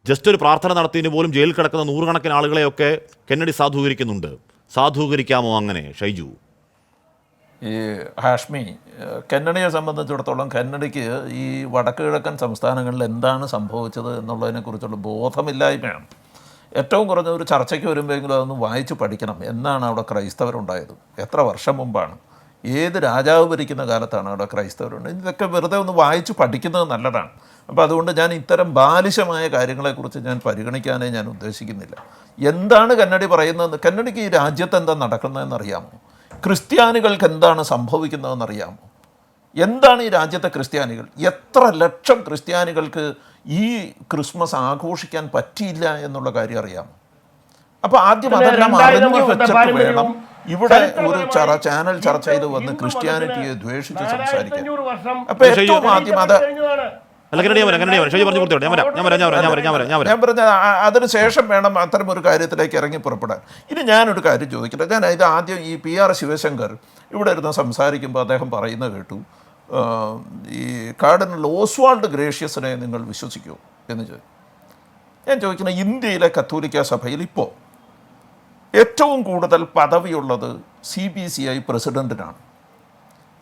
ജസ്റ്റ് ഒരു പ്രാർത്ഥന നടത്തിയതിന് പോലും ജയിലിൽ കിടക്കുന്ന 100 കണക്കിന് ആളുകളെയൊക്കെ കെന്നഡി സാധൂകരിക്കുന്നുണ്ട്. സാധൂകരിക്കാമോ അങ്ങനെ ഷൈജു? ഈ ഹാഷ്മി, കെന്നഡിയെ സംബന്ധിച്ചിടത്തോളം കെന്നഡിക്ക് ഈ വടക്ക് കിഴക്കൻ സംസ്ഥാനങ്ങളിൽ എന്താണ് സംഭവിച്ചത് എന്നുള്ളതിനെക്കുറിച്ചുള്ള ബോധമില്ലായ്മയാണ്. ഏറ്റവും കുറഞ്ഞ ഒരു ചർച്ചയ്ക്ക് വരുമ്പോഴെങ്കിലും അതൊന്ന് വായിച്ച് പഠിക്കണം. എന്നാണ് അവിടെ ക്രൈസ്തവരുണ്ടായത്, എത്ര വർഷം മുമ്പാണ്, ഏത് രാജാവ് ഭരിക്കുന്ന കാലത്താണ് അവിടെ ക്രൈസ്തവരുണ്ട്. ഇതൊക്കെ വെറുതെ ഒന്ന് വായിച്ച് പഠിക്കുന്നത് നല്ലതാണ്. അപ്പോൾ അതുകൊണ്ട് ഞാൻ ഇത്തരം ബാലിശമായ കാര്യങ്ങളെക്കുറിച്ച് ഞാൻ പരിഗണിക്കാനേ ഞാൻ ഉദ്ദേശിക്കുന്നില്ല. എന്താണ് കെന്നഡി പറയുന്നത്? കെന്നഡിക്ക് ഈ രാജ്യത്ത് എന്താ നടക്കുന്നതെന്ന് അറിയാമോ? ക്രിസ്ത്യാനികൾക്ക് എന്താണ് സംഭവിക്കുന്നതെന്ന് അറിയാമോ? എന്താണ് ഈ രാജ്യത്തെ ക്രിസ്ത്യാനികൾ? എത്ര ലക്ഷം ക്രിസ്ത്യാനികൾക്ക് ഈ ക്രിസ്മസ് ആഘോഷിക്കാൻ പറ്റിയില്ല എന്നുള്ള കാര്യം അറിയാമോ? അപ്പോൾ ആദ്യം അതെല്ലാം അറിഞ്ഞു വെച്ചിട്ട് വേണം ഇവിടെ ഒരു ചാനൽ ചർച്ച ചെയ്ത് വന്ന് ക്രിസ്ത്യാനിറ്റിയെ ദ്വേഷിച്ച് സംസാരിക്കാൻ. അപ്പോൾ ഏറ്റവും ആദ്യം അത് ഞാൻ പറഞ്ഞ അതിനുശേഷം വേണം അത്തരം ഒരു കാര്യത്തിലേക്ക് ഇറങ്ങി പുറപ്പെടാൻ. ഇനി ഞാനൊരു കാര്യം ചോദിക്കട്ടെ. ഞാൻ ഇത് ആദ്യം ഈ PR ശിവശങ്കർ ഇവിടെ ഇരുന്ന് സംസാരിക്കുമ്പോൾ അദ്ദേഹം പറയുന്നത് കേട്ടു, ഈ കാർഡിനൽ ഓസ്വാൾഡ് ഗ്രേഷ്യസിനെ നിങ്ങൾ വിശ്വസിക്കുമോ എന്ന് ചോദിച്ചു. ഞാൻ ചോദിക്കുന്നത്, ഇന്ത്യയിലെ കത്തോലിക്ക സഭയിൽ ഇപ്പോൾ ഏറ്റവും കൂടുതൽ പദവിയുള്ളത് CBCI പ്രസിഡൻറ്റിനാണ്.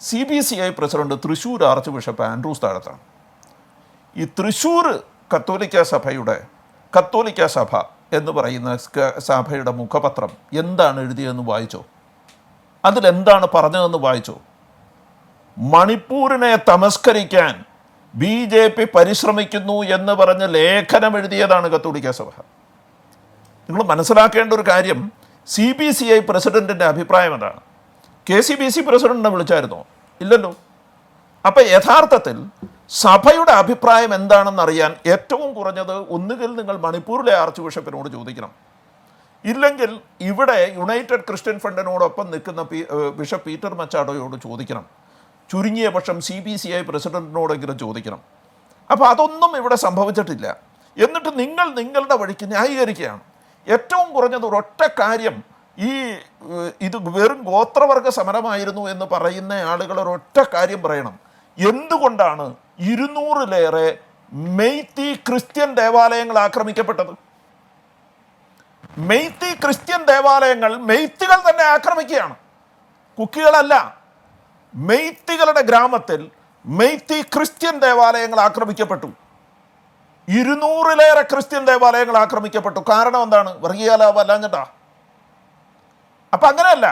CBCI president Thrissur archbishop Andrews താഴത്താണ്. ഈ തൃശ്ശൂർ കത്തോലിക്ക സഭ എന്ന് പറയുന്ന സഭയുടെ മുഖപത്രം എന്താണ് എഴുതിയതെന്ന് വായിച്ചോ? അതിലെന്താണ് പറഞ്ഞതെന്ന് വായിച്ചോ? മണിപ്പൂരിനെ തമസ്കരിക്കാൻ BJP പരിശ്രമിക്കുന്നു എന്ന് പറഞ്ഞ് ലേഖനം എഴുതിയതാണ് കത്തോലിക്ക സഭ. നിങ്ങൾ മനസ്സിലാക്കേണ്ട ഒരു കാര്യം, CBCI പ്രസിഡന്റിൻ്റെ അഭിപ്രായം അതാണ്. KCBC പ്രസിഡന്റിനെ വിളിച്ചായിരുന്നോ? ഇല്ലല്ലോ. അപ്പം യഥാർത്ഥത്തിൽ സഭയുടെ അഭിപ്രായം എന്താണെന്നറിയാൻ ഏറ്റവും കുറഞ്ഞത് ഒന്നുകിൽ നിങ്ങൾ മണിപ്പൂരിലെ ആർച്ച് ബിഷപ്പിനോട് ചോദിക്കണം, ഇല്ലെങ്കിൽ ഇവിടെ യുണൈറ്റഡ് ക്രിസ്ത്യൻ ഫ്രണ്ടിനോടൊപ്പം നിൽക്കുന്ന ബിഷപ്പ് പീറ്റർ മച്ചാഡോയോട് ചോദിക്കണം. ചുരുങ്ങിയ പക്ഷം CBCI പ്രസിഡന്റിനോടെങ്കിലും ചോദിക്കണം. അപ്പോൾ അതൊന്നും ഇവിടെ സംഭവിച്ചിട്ടില്ല. എന്നിട്ട് നിങ്ങൾ നിങ്ങളുടെ വഴിക്ക് ന്യായീകരിക്കുകയാണ്. ഏറ്റവും കുറഞ്ഞത് ഒരൊറ്റ കാര്യം, ഇത് വെറും ഗോത്രവർഗ സമരമായിരുന്നു എന്ന് പറയുന്ന ആളുകൾ ഒരൊറ്റ കാര്യം പറയണം. എന്തുകൊണ്ടാണ് 200-ലേറെ മെയ്തി ക്രിസ്ത്യൻ ദേവാലയങ്ങൾ ആക്രമിക്കപ്പെട്ടത്? മെയ്തി ക്രിസ്ത്യൻ ദേവാലയങ്ങൾ മെയ്ത്തികൾ തന്നെ ആക്രമിക്കുകയാണ്, കുക്കികളല്ല. മെയ്ത്തികളുടെ ഗ്രാമത്തിൽ മെയ്തി ക്രിസ്ത്യൻ ദേവാലയങ്ങൾ ആക്രമിക്കപ്പെട്ടു. 200-ലേറെ ക്രിസ്ത്യൻ ദേവാലയങ്ങൾ ആക്രമിക്കപ്പെട്ടു. കാരണം എന്താണ്? വർഗീയലാഭല്ലാഞ്ഞിട്ടാ. അപ്പം അങ്ങനെയല്ല,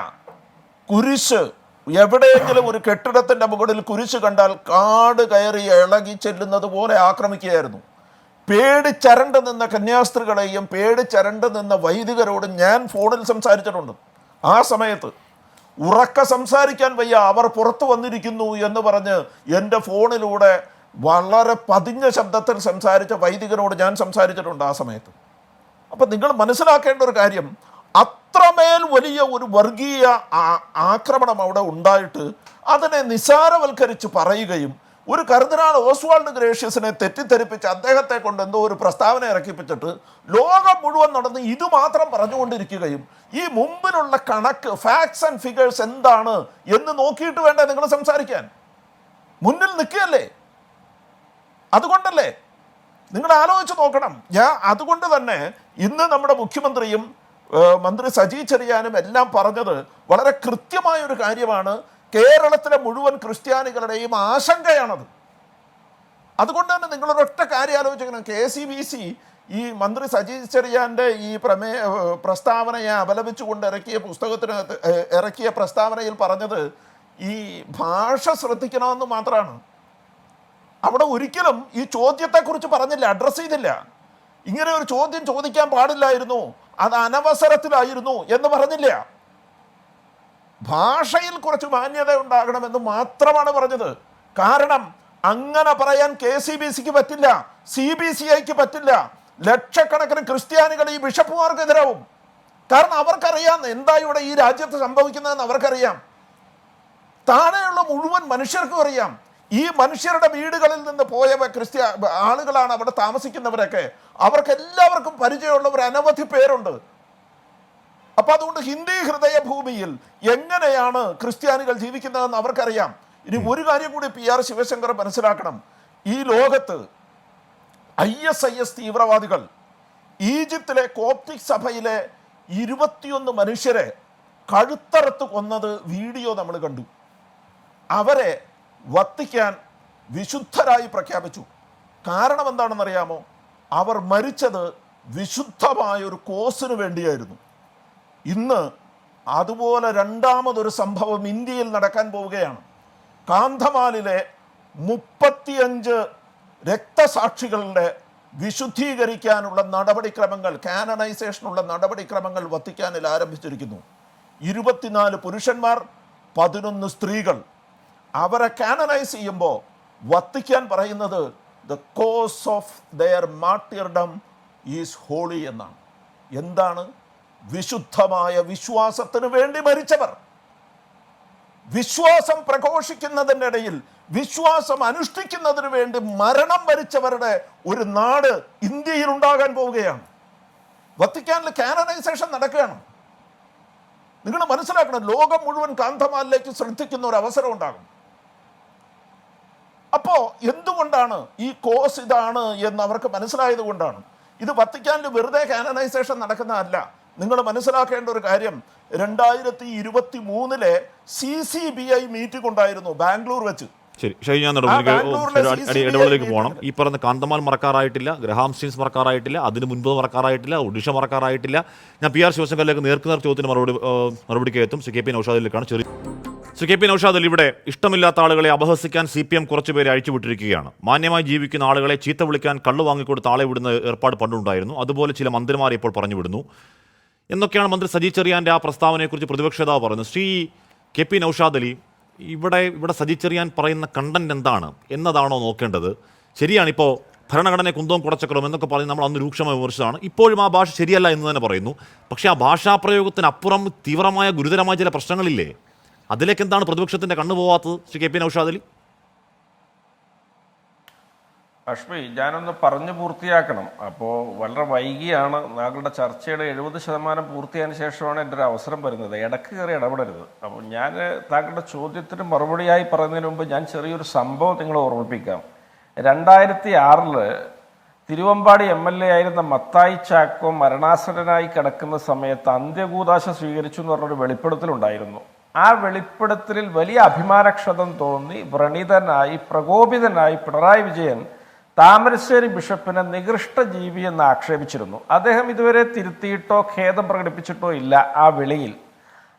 കുരിശ് എവിടെയെങ്കിലും ഒരു കെട്ടിടത്തിൻ്റെ മുകളിൽ കുരിശ് കണ്ടാൽ കാട് കയറി ഇളകി ചെല്ലുന്നത് പോലെ ആക്രമിക്കുകയായിരുന്നു. പേടിച്ചരണ്ട് നിന്ന കന്യാസ്ത്രീകളെയും പേടിച്ചരണ്ട് നിന്ന വൈദികരോട് ഞാൻ ഫോണിൽ സംസാരിച്ചിട്ടുണ്ട്. ആ സമയത്ത് ഉറക്ക സംസാരിക്കാൻ വയ്യ, അവർ പുറത്തു വന്നിരിക്കുന്നു എന്ന് പറഞ്ഞ് എൻ്റെ ഫോണിലൂടെ വളരെ പതിഞ്ഞ ശബ്ദത്തിൽ സംസാരിച്ച വൈദികരോട് ഞാൻ സംസാരിച്ചിട്ടുണ്ട് ആ സമയത്ത്. അപ്പം നിങ്ങൾ മനസ്സിലാക്കേണ്ട ഒരു കാര്യം, അത്രമേൽ വലിയ ഒരു വർഗീയ ആക്രമണം അവിടെ ഉണ്ടായിട്ട് അതിനെ നിസാരവൽക്കരിച്ച് പറയുകയും ഒരു കർദിനാൾ ഓസ്വാൾഡ് ഗ്രേഷ്യസിനെ തെറ്റിദ്ധരിപ്പിച്ച് അദ്ദേഹത്തെ കൊണ്ട് എന്തോ ഒരു പ്രസ്താവന ഇറക്കിപ്പിച്ചിട്ട് ലോകം മുഴുവൻ നടന്ന് ഇത് മാത്രം പറഞ്ഞുകൊണ്ടിരിക്കുകയും ഈ മുമ്പിലുള്ള കണക്ക്, ഫാക്ട്സ് ആൻഡ് ഫിഗേഴ്സ് എന്താണ് എന്ന് നോക്കിയിട്ട് വേണ്ടേ നിങ്ങൾ സംസാരിക്കാൻ? മുന്നിൽ നിൽക്കുകയല്ലേ? അതുകൊണ്ടല്ലേ നിങ്ങൾ ആലോചിച്ച് നോക്കണം. അതുകൊണ്ട് തന്നെ ഇന്ന് നമ്മുടെ മുഖ്യമന്ത്രിയും മന്ത്രി സജി ചെറിയാനും എല്ലാം പറഞ്ഞത് വളരെ കൃത്യമായൊരു കാര്യമാണ്. കേരളത്തിലെ മുഴുവൻ ക്രിസ്ത്യാനികളുടെയും ആശങ്കയാണത്. അതുകൊണ്ട് തന്നെ നിങ്ങളൊരൊറ്റ കാര്യം ആലോചിക്കണം. KCBC ഈ മന്ത്രി സജി ചെറിയാൻ്റെ ഈ പ്രസ്താവനയെ അപലപിച്ചുകൊണ്ട് ഇറക്കിയ പ്രസ്താവനയിൽ പറഞ്ഞത് ഈ ഭാഷ ശ്രദ്ധിക്കണമെന്ന് മാത്രമാണ്. അവിടെ ഒരിക്കലും ഈ ചോദ്യത്തെക്കുറിച്ച് പറഞ്ഞില്ല, അഡ്രസ്സ് ചെയ്തില്ല. ഇങ്ങനെ ഒരു ചോദ്യം ചോദിക്കാൻ പാടില്ലായിരുന്നു, അത് അനവസരത്തിലായിരുന്നു എന്ന് പറഞ്ഞില്ല. ഭാഷയിൽ കുറച്ച് മാന്യത ഉണ്ടാകണമെന്ന് മാത്രമാണ് പറഞ്ഞത്. കാരണം അങ്ങനെ പറയാൻ KCBCക്ക് പറ്റില്ല, CBCIക്ക് പറ്റില്ല. ലക്ഷക്കണക്കിന് ക്രിസ്ത്യാനികൾ ഈ ബിഷപ്പുമാർക്കെതിരാവും. കാരണം അവർക്കറിയാം എന്താ ഇവിടെ ഈ രാജ്യത്ത് സംഭവിക്കുന്നതെന്ന് അവർക്കറിയാം. താഴെയുള്ള മുഴുവൻ മനുഷ്യർക്കും അറിയാം. ഈ മനുഷ്യരുടെ വീടുകളിൽ നിന്ന് പോയ ആളുകളാണ് അവിടെ താമസിക്കുന്നവരൊക്കെ. അവർക്ക് എല്ലാവർക്കും പരിചയമുള്ളവർ അനവധി പേരുണ്ട്. അപ്പൊ അതുകൊണ്ട് ഹിന്ദി ഹൃദയ ഭൂമിയിൽ എങ്ങനെയാണ് ക്രിസ്ത്യാനികൾ ജീവിക്കുന്നതെന്ന് അവർക്കറിയാം. ഇനി ഒരു കാര്യം കൂടി PR ശിവശങ്കർ മനസ്സിലാക്കണം. ഈ ലോകത്ത് ISIS തീവ്രവാദികൾ ഈജിപ്തിലെ കോപ്റ്റിക് സഭയിലെ 21 മനുഷ്യരെ കഴുത്തറുത്ത് കൊന്നത് വീഡിയോ നമ്മൾ കണ്ടു. അവരെ വത്തിക്കാൻ വിശുദ്ധരായി പ്രഖ്യാപിച്ചു. കാരണം എന്താണെന്നറിയാമോ? അവർ മരിച്ചത് വിശുദ്ധമായ ഒരു കോസിന് വേണ്ടിയായിരുന്നു. ഇന്ന് അതുപോലെ രണ്ടാമതൊരു സംഭവം ഇന്ത്യയിൽ നടക്കാൻ പോവുകയാണ്. കാന്ധമാലിലെ 35 രക്തസാക്ഷികളുടെ വിശുദ്ധീകരിക്കാനുള്ള നടപടിക്രമങ്ങൾ, കാനണൈസേഷനുള്ള നടപടിക്രമങ്ങൾ വത്തിക്കാനിൽ ആരംഭിച്ചിരിക്കുന്നു. 24 പുരുഷന്മാർ, 11 സ്ത്രീകൾ. അവരെ കാനണൈസ് ചെയ്യുമ്പോൾ വത്തിക്കാൻ പറയുന്നത് the cause of their martyrdom is holy എന്നാണ്. എന്താണ്? വിശുദ്ധമായ വിശ്വാസത്തിന് വേണ്ടി മരിച്ചവർ. വിശ്വാസം പ്രഘോഷിക്കുന്നതിൻ്റെ ഇടയിൽ വിശ്വാസം അനുഷ്ഠിക്കുന്നതിന് വേണ്ടി മരണം വരിച്ചവരുടെ ഒരു നാട് ഇന്ത്യയിൽ ഉണ്ടാകാൻ പോവുകയാണ്. വത്തിക്കാനിൽ കാനണൈസേഷൻ നടക്കുകയാണ്. നിങ്ങൾ മനസ്സിലാക്കണം, ലോകം മുഴുവൻ കാന്ധമാലിലേക്ക് ശ്രദ്ധിക്കുന്ന ഒരു അവസരം ഉണ്ടാകും. അപ്പോ എന്തുകൊണ്ടാണ് ഈ കോസ് ഇതാണ് എന്ന് അവർക്ക് മനസ്സിലായത് കൊണ്ടാണ്. ഇത് വത്തിക്കാനിൽ വെറുതെ കാനണൈസേഷൻ നടക്കുന്നതല്ല. നിങ്ങൾ മനസ്സിലാക്കേണ്ട ഒരു കാര്യം, 2023 CCBI മീറ്റിംഗ് ഉണ്ടായിരുന്നു ബാംഗ്ലൂർ വെച്ച്. ശരി, ഞാൻ ഇടവേളയിലേക്ക് പോകണം. ഈ പറഞ്ഞ കാന്തമാൽ മറക്കാറായിട്ടില്ല, ഗ്രഹാം സ്റ്റീൻസ് മറക്കാറായിട്ടില്ല, അതിന് മുൻപ് മറക്കാറായിട്ടില്ല, ഒഡീഷ മറക്കാറായിട്ടില്ല. ഞാൻ PR ശിവശങ്കറിലേക്ക് നേർക്കുനേർ ചോദ്യത്തിന് മറുപടിക്ക് എത്തും. ശ്രീ KP നൗഷാദിലേക്കാണ്. ശ്രീ KP നൗഷാദ്, ഇവിടെ ഇഷ്ടമില്ലാത്ത ആളുകളെ അപഹസിക്കാൻ CPM കുറച്ചുപേരെ അഴിച്ചുവിട്ടിരിക്കുകയാണ്. മാന്യമായി ജീവിക്കുന്ന ആളുകളെ ചീത്ത വിളിക്കാൻ കള്ളു വാങ്ങിക്കൊടുത്ത് ആളെ വിടുന്ന ഏർപ്പാട് പണ്ടുണ്ടായിരുന്നു. അതുപോലെ ചില മന്ത്രിമാരെ ഇപ്പോൾ പറഞ്ഞു വിടുന്നു എന്നൊക്കെയാണ് മന്ത്രി സജി ചെറിയാൻ്റെ ആ പ്രസ്താവനയെക്കുറിച്ച് പ്രതിപക്ഷ നേതാവ് പറയുന്നത്. ശ്രീ KP നൗഷാദ് അലി, ഇവിടെ സജി ചെറിയാൻ പറയുന്ന കണ്ടന്റ് എന്താണ് എന്നതാണോ നോക്കേണ്ടത്? ശരിയാണിപ്പോൾ ഭരണഘടനയെ കുന്തവും കുടച്ചക്രവും എന്നൊക്കെ പറഞ്ഞ് നമ്മൾ അന്ന് രൂക്ഷമായി വിമർശിച്ചതാണ്. ഇപ്പോഴും ആ ഭാഷ ശരിയല്ല എന്ന് തന്നെ പറയുന്നു. പക്ഷേ ആ ഭാഷാപ്രയോഗത്തിനപ്പുറം തീവ്രമായ ഗുരുതരമായ ചില പ്രശ്നങ്ങളില്ലേ? അതിലേക്ക് എന്താണ് പ്രതിപക്ഷത്തിൻ്റെ കണ്ണുപോകാത്തത് ശ്രീ KP നൗഷാദ് അലി? അഷ്മി, ഞാനൊന്ന് പറഞ്ഞു പൂർത്തിയാക്കണം. അപ്പോൾ വളരെ വൈകിയാണ് ഞങ്ങളുടെ ചർച്ചയുടെ 70% പൂർത്തിയായതിനു ശേഷമാണ് എൻ്റെ ഒരു അവസരം വരുന്നത്. ഇടക്ക് കയറി ഇടപെടരുത്. അപ്പോൾ ഞാൻ താങ്കളുടെ ചോദ്യത്തിന് മറുപടിയായി പറയുന്നതിന് മുമ്പ് ഞാൻ ചെറിയൊരു സംഭവം നിങ്ങളെ ഓർമ്മിപ്പിക്കാം. 2006 തിരുവമ്പാടി MLA ആയിരുന്ന മത്തായി ചാക്കോ മരണാസന്നനായി കിടക്കുന്ന സമയത്ത് അന്ത്യകൂദാശ സ്വീകരിച്ചു എന്ന് പറഞ്ഞൊരു വെളിപ്പെടുത്തലുണ്ടായിരുന്നു. ആ വെളിപ്പെടുത്തലിൽ വലിയ അഭിമാനക്ഷതം തോന്നി വ്രണീതനായി പ്രകോപിതനായി പിണറായി വിജയൻ താമരശ്ശേരി ബിഷപ്പിനെ നികൃഷ്ട ജീവി എന്ന് ആക്ഷേപിച്ചിരുന്നു. അദ്ദേഹം ഇതുവരെ തിരുത്തിയിട്ടോ ഖേദം പ്രകടിപ്പിച്ചിട്ടോ ഇല്ല ആ വിളിയിൽ.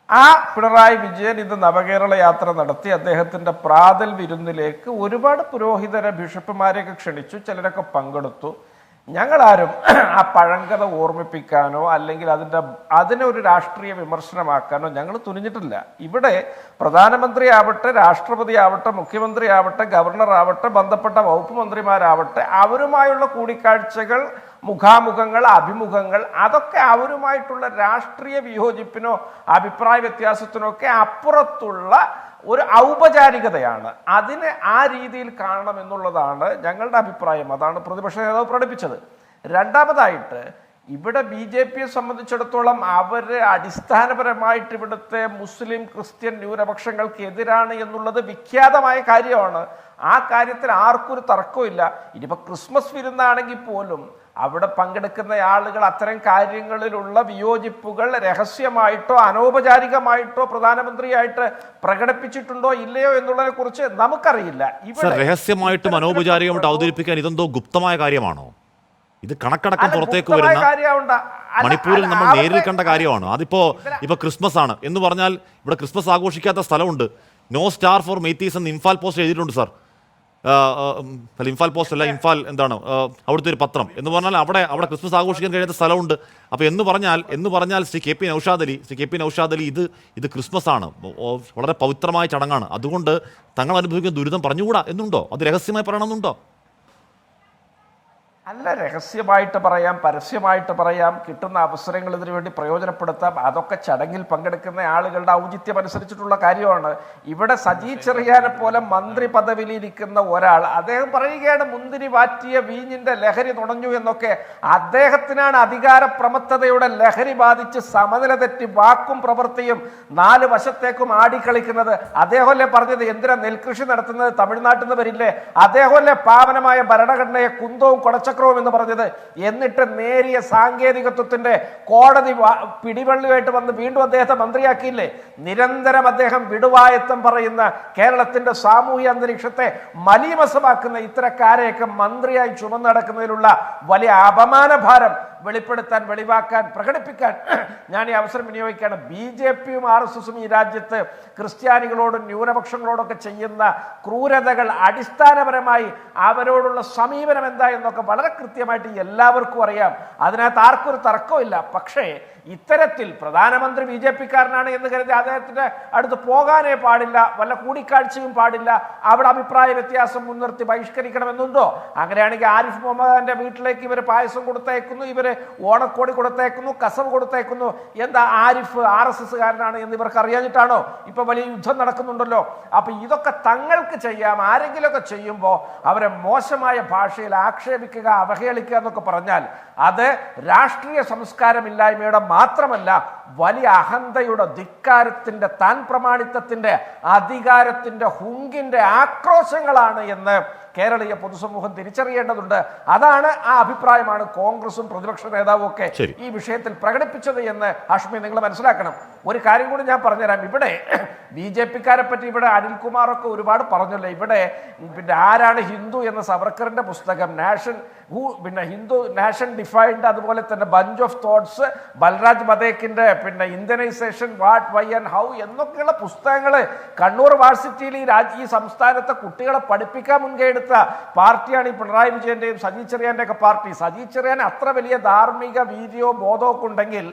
ആ പിണറായി വിജയൻ ഇത് നവകേരള യാത്ര നടത്തി അദ്ദേഹത്തിൻ്റെ പ്രാതൽ വിരുന്നിലേക്ക് ഒരുപാട് പുരോഹിതരെ ബിഷപ്പുമാരെയൊക്കെ ക്ഷണിച്ചു. ചിലരൊക്കെ പങ്കെടുത്തു. ഞങ്ങളാരും ആ പഴങ്കഥ ഓർമ്മിപ്പിക്കാനോ അല്ലെങ്കിൽ അതിനെ ഒരു രാഷ്ട്രീയ വിമർശനമാക്കാനോ ഞങ്ങൾ തുനിഞ്ഞിട്ടില്ല. ഇവിടെ പ്രധാനമന്ത്രി ആവട്ടെ, രാഷ്ട്രപതി ആവട്ടെ, മുഖ്യമന്ത്രി ആവട്ടെ, ഗവർണർ ആവട്ടെ, ബന്ധപ്പെട്ട വകുപ്പ് മന്ത്രിമാരാവട്ടെ, അവരുമായുള്ള കൂടിക്കാഴ്ചകൾ, മുഖാമുഖങ്ങൾ, അഭിമുഖങ്ങൾ, അതൊക്കെ അവരുമായിട്ടുള്ള രാഷ്ട്രീയ വിയോജിപ്പിനോ അഭിപ്രായ വ്യത്യാസത്തിനോ ഒക്കെ അപ്പുറത്തുള്ള ഒരു ഔപചാരികതയാണ്. അതിനെ ആ രീതിയിൽ കാണണം എന്നുള്ളതാണ് ഞങ്ങളുടെ അഭിപ്രായം. അതാണ് പ്രതിപക്ഷ നേതാവ് പ്രകടിപ്പിച്ചത്. രണ്ടാമതായിട്ട്, ഇവിടെ BJPയെ സംബന്ധിച്ചിടത്തോളം അവർ അടിസ്ഥാനപരമായിട്ട് ഇവിടുത്തെ മുസ്ലിം ക്രിസ്ത്യൻ ന്യൂനപക്ഷങ്ങൾക്ക് എതിരാണ് എന്നുള്ളത് വിഖ്യാതമായ കാര്യമാണ്. ആ കാര്യത്തിൽ ആർക്കൊരു തർക്കമില്ല. ഇനിയിപ്പോൾ ക്രിസ്മസ് വിരുന്നാണെങ്കിൽ പോലും അവിടെ പങ്കെടുക്കുന്ന ആളുകൾ അത്തരം കാര്യങ്ങളിലുള്ള വിയോജിപ്പുകൾ രഹസ്യമായിട്ടോ അനൗപചാരികമായിട്ടോ പ്രധാനമന്ത്രിയായിട്ട് പ്രകടിപ്പിച്ചിട്ടുണ്ടോ ഇല്ലയോ എന്നുള്ളതിനെ കുറിച്ച് നമുക്കറിയില്ല. രഹസ്യമായിട്ടും അനൗപചാരികമായിട്ട് അവതരിപ്പിക്കാൻ ഇതെന്തോ ഗുപ്തമായ കാര്യമാണോ? ഇത് കണക്കടക്കം പുറത്തേക്ക് വരുന്ന മണിപ്പൂരിൽ നമ്മൾ നേരിൽ കണ്ട കാര്യമാണ്. ഇപ്പൊ ക്രിസ്മസ് ആണ് എന്ന് പറഞ്ഞാൽ ഇവിടെ ക്രിസ്മസ് ആഘോഷിക്കാത്ത സ്ഥലമുണ്ട്. നോ സ്റ്റാർ ഫോർ മെയ്തീസ് എന്ന് ഇംഫാൽ പോസ്റ്റ് എഴുതിയിട്ടുണ്ട് സാർ. ഇംഫാൽ പോസ്റ്റ് അല്ല, ഇംഫാൽ എന്താണ് അവിടുത്തെ ഒരു പത്രം എന്ന് പറഞ്ഞാൽ അവിടെ ക്രിസ്മസ് ആഘോഷിക്കാൻ കഴിയാത്ത സ്ഥലമുണ്ട്. അപ്പോൾ എന്ന് പറഞ്ഞാൽ ശ്രീ KP നൗഷാദ് അലി ഇത് ക്രിസ്മസ് ആണ്, വളരെ പവിത്രമായ ചടങ്ങാണ്, അതുകൊണ്ട് തങ്ങൾ അനുഭവിക്കുന്ന ദുരിതം പറഞ്ഞുകൂടാ എന്നുണ്ടോ? അത് രഹസ്യമായി പറയണമെന്നുണ്ടോ? അല്ല, രഹസ്യമായിട്ട് പറയാം, പരസ്യമായിട്ട് പറയാം, കിട്ടുന്ന അവസരങ്ങൾ ഇതിനു വേണ്ടി പ്രയോജനപ്പെടുത്താം. അതൊക്കെ ചടങ്ങിൽ പങ്കെടുക്കുന്ന ആളുകളുടെ ഔചിത്യം അനുസരിച്ചിട്ടുള്ള കാര്യമാണ്. ഇവിടെ സജി ചെറിയാനെ പോലെ മന്ത്രി പദവിയിലിരിക്കുന്ന ഒരാൾ അദ്ദേഹം പറയുകയാണ് മുന്തിരി വാറ്റിയ വീഞ്ഞിന്റെ ലഹരി നുണഞ്ഞു എന്നൊക്കെ. അദ്ദേഹത്തിനാണ് അധികാര പ്രമത്തതയുടെ ലഹരി ബാധിച്ച് സമനില തെറ്റി വാക്കും പ്രവൃത്തിയും 4 വശത്തേക്കും ആടിക്കളിക്കുന്നത്. അദ്ദേഹമല്ലേ പറഞ്ഞത് എന്തിനാ നെൽകൃഷി നടത്തുന്നത്, തമിഴ്നാട്ടിൽ നിന്ന് വരില്ലേ? അദ്ദേഹമല്ലേ പാവനമായ ഭരണഘടനയെ കുന്തവും കുടച്ചക്രവും എന്ന് പറഞ്ഞത്? എന്നിട്ട് നേരിയ സാങ്കേതികത്വത്തിന്റെ കോടതി പിടിവള്ളിയായിട്ട് വന്ന് വീണ്ടും അദ്ദേഹത്തെ മന്ത്രിയാക്കിയില്ലേ? നിരന്തരം അദ്ദേഹം വിടുവായത്തം പറയുന്ന, കേരളത്തിന്റെ സാമൂഹ്യ അന്തരീക്ഷത്തെ മലീമസമാക്കുന്ന ഇത്തരക്കാരെയൊക്കെ മന്ത്രിയായി ചുമന്നടക്കുന്നതിലുള്ള വലിയ അപമാനഭാരം വെളിപ്പെടുത്താൻ, വെളിവാക്കാൻ, പ്രകടിപ്പിക്കാൻ ഞാൻ ഈ അവസരം വിനിയോഗിക്കുകയാണ്. BJPയും RSSും ഈ രാജ്യത്ത് ക്രിസ്ത്യാനികളോടും ന്യൂനപക്ഷങ്ങളോടൊക്കെ ചെയ്യുന്ന ക്രൂരതകൾ, അടിസ്ഥാനപരമായി അവരോടുള്ള സമീപനം എന്താ എന്നൊക്കെ വളരെ കൃത്യമായിട്ട് എല്ലാവർക്കും അറിയാം. അതിനകത്ത് ആർക്കും ഒരു തർക്കമില്ല. പക്ഷേ ഇത്തരത്തിൽ പ്രധാനമന്ത്രി BJPക്കാരനാണ് എന്ന് കരുതി അദ്ദേഹത്തിന്റെ അടുത്ത് പോകാനേ പാടില്ല, വല്ല കൂടിക്കാഴ്ചയും പാടില്ല, അവിടെ അഭിപ്രായ വ്യത്യാസം മുൻനിർത്തി ബഹിഷ്കരിക്കണമെന്നുണ്ടോ? അങ്ങനെയാണെങ്കിൽ ആരിഫ് മുഹമ്മദിന്റെ വീട്ടിലേക്ക് ഇവർ പായസം കൊടുത്തയക്കുന്നു, ഇവര് ഓണക്കോടി കൊടുത്തയക്കുന്നു, കസവ് കൊടുത്തയക്കുന്നു. എന്താ ആരിഫ് RSSകാരനാണ് എന്ന് ഇവർക്ക് അറിയാഞ്ഞിട്ടാണോ? ഇപ്പൊ വലിയ യുദ്ധം നടക്കുന്നുണ്ടല്ലോ. അപ്പൊ ഇതൊക്കെ തങ്ങൾക്ക് ചെയ്യാം. ആരെങ്കിലുമൊക്കെ ചെയ്യുമ്പോൾ അവരെ മോശമായ ഭാഷയിൽ ആക്ഷേപിക്കുക, അവഹേളിക്കുക എന്നൊക്കെ പറഞ്ഞാൽ അത് രാഷ്ട്രീയ സംസ്കാരമില്ലായ്മയുടെ മാത്രമല്ല വലിയ അഹന്തയുടെ, ധിക്കാരത്തിന്റെ, താൻ പ്രമാണിത്വത്തിന്റെ, അധികാരത്തിന്റെ, ഹുങ്കിന്റെ ആക്രോശങ്ങളാണ് എന്ന് കേരളീയ പൊതുസമൂഹം തിരിച്ചറിയേണ്ടതുണ്ട്. അതാണ് ആ അഭിപ്രായമാണ് കോൺഗ്രസും പ്രതിപക്ഷ നേതാവും ഒക്കെ ഈ വിഷയത്തിൽ പ്രകടിപ്പിച്ചത് എന്ന് ഹാഷ്മി നിങ്ങൾ മനസ്സിലാക്കണം. ഒരു കാര്യം കൂടി ഞാൻ പറഞ്ഞുതരാം. ഇവിടെ BJPക്കാരെ പറ്റി ഇവിടെ അനിൽകുമാറൊക്കെ ഒരുപാട് പറഞ്ഞല്ലോ. ഇവിടെ പിന്നെ ആരാണ് ഹിന്ദു എന്ന സവർക്കറിന്റെ പുസ്തകം, ഹിന്ദു നാഷൻ ഡിഫൈൻഡ്, അതുപോലെ തന്നെ ബഞ്ച് ഓഫ് തോട്ട്സ്, ബൽരാജ് മദേക്കിന്റെ പിന്നെ Indianisation, what, why and how എന്നൊക്കെയുള്ള പുസ്തകങ്ങൾ കണ്ണൂർ യൂണിവേഴ്സിറ്റിയിൽ ഈ സംസ്ഥാനത്തെ കുട്ടികളെ പഠിപ്പിക്കാൻ മുൻകൈ എടുത്ത പാർട്ടിയാണ് ഈ പിണറായി വിജയന്റെയും സജി ചെറിയാന്റെ ഒക്കെ പാർട്ടി. സജി ചെറിയാൻ അത്ര വലിയ ധാർമ്മിക വീര്യവും ബോധവും ഒക്കെ ഉണ്ടെങ്കിൽ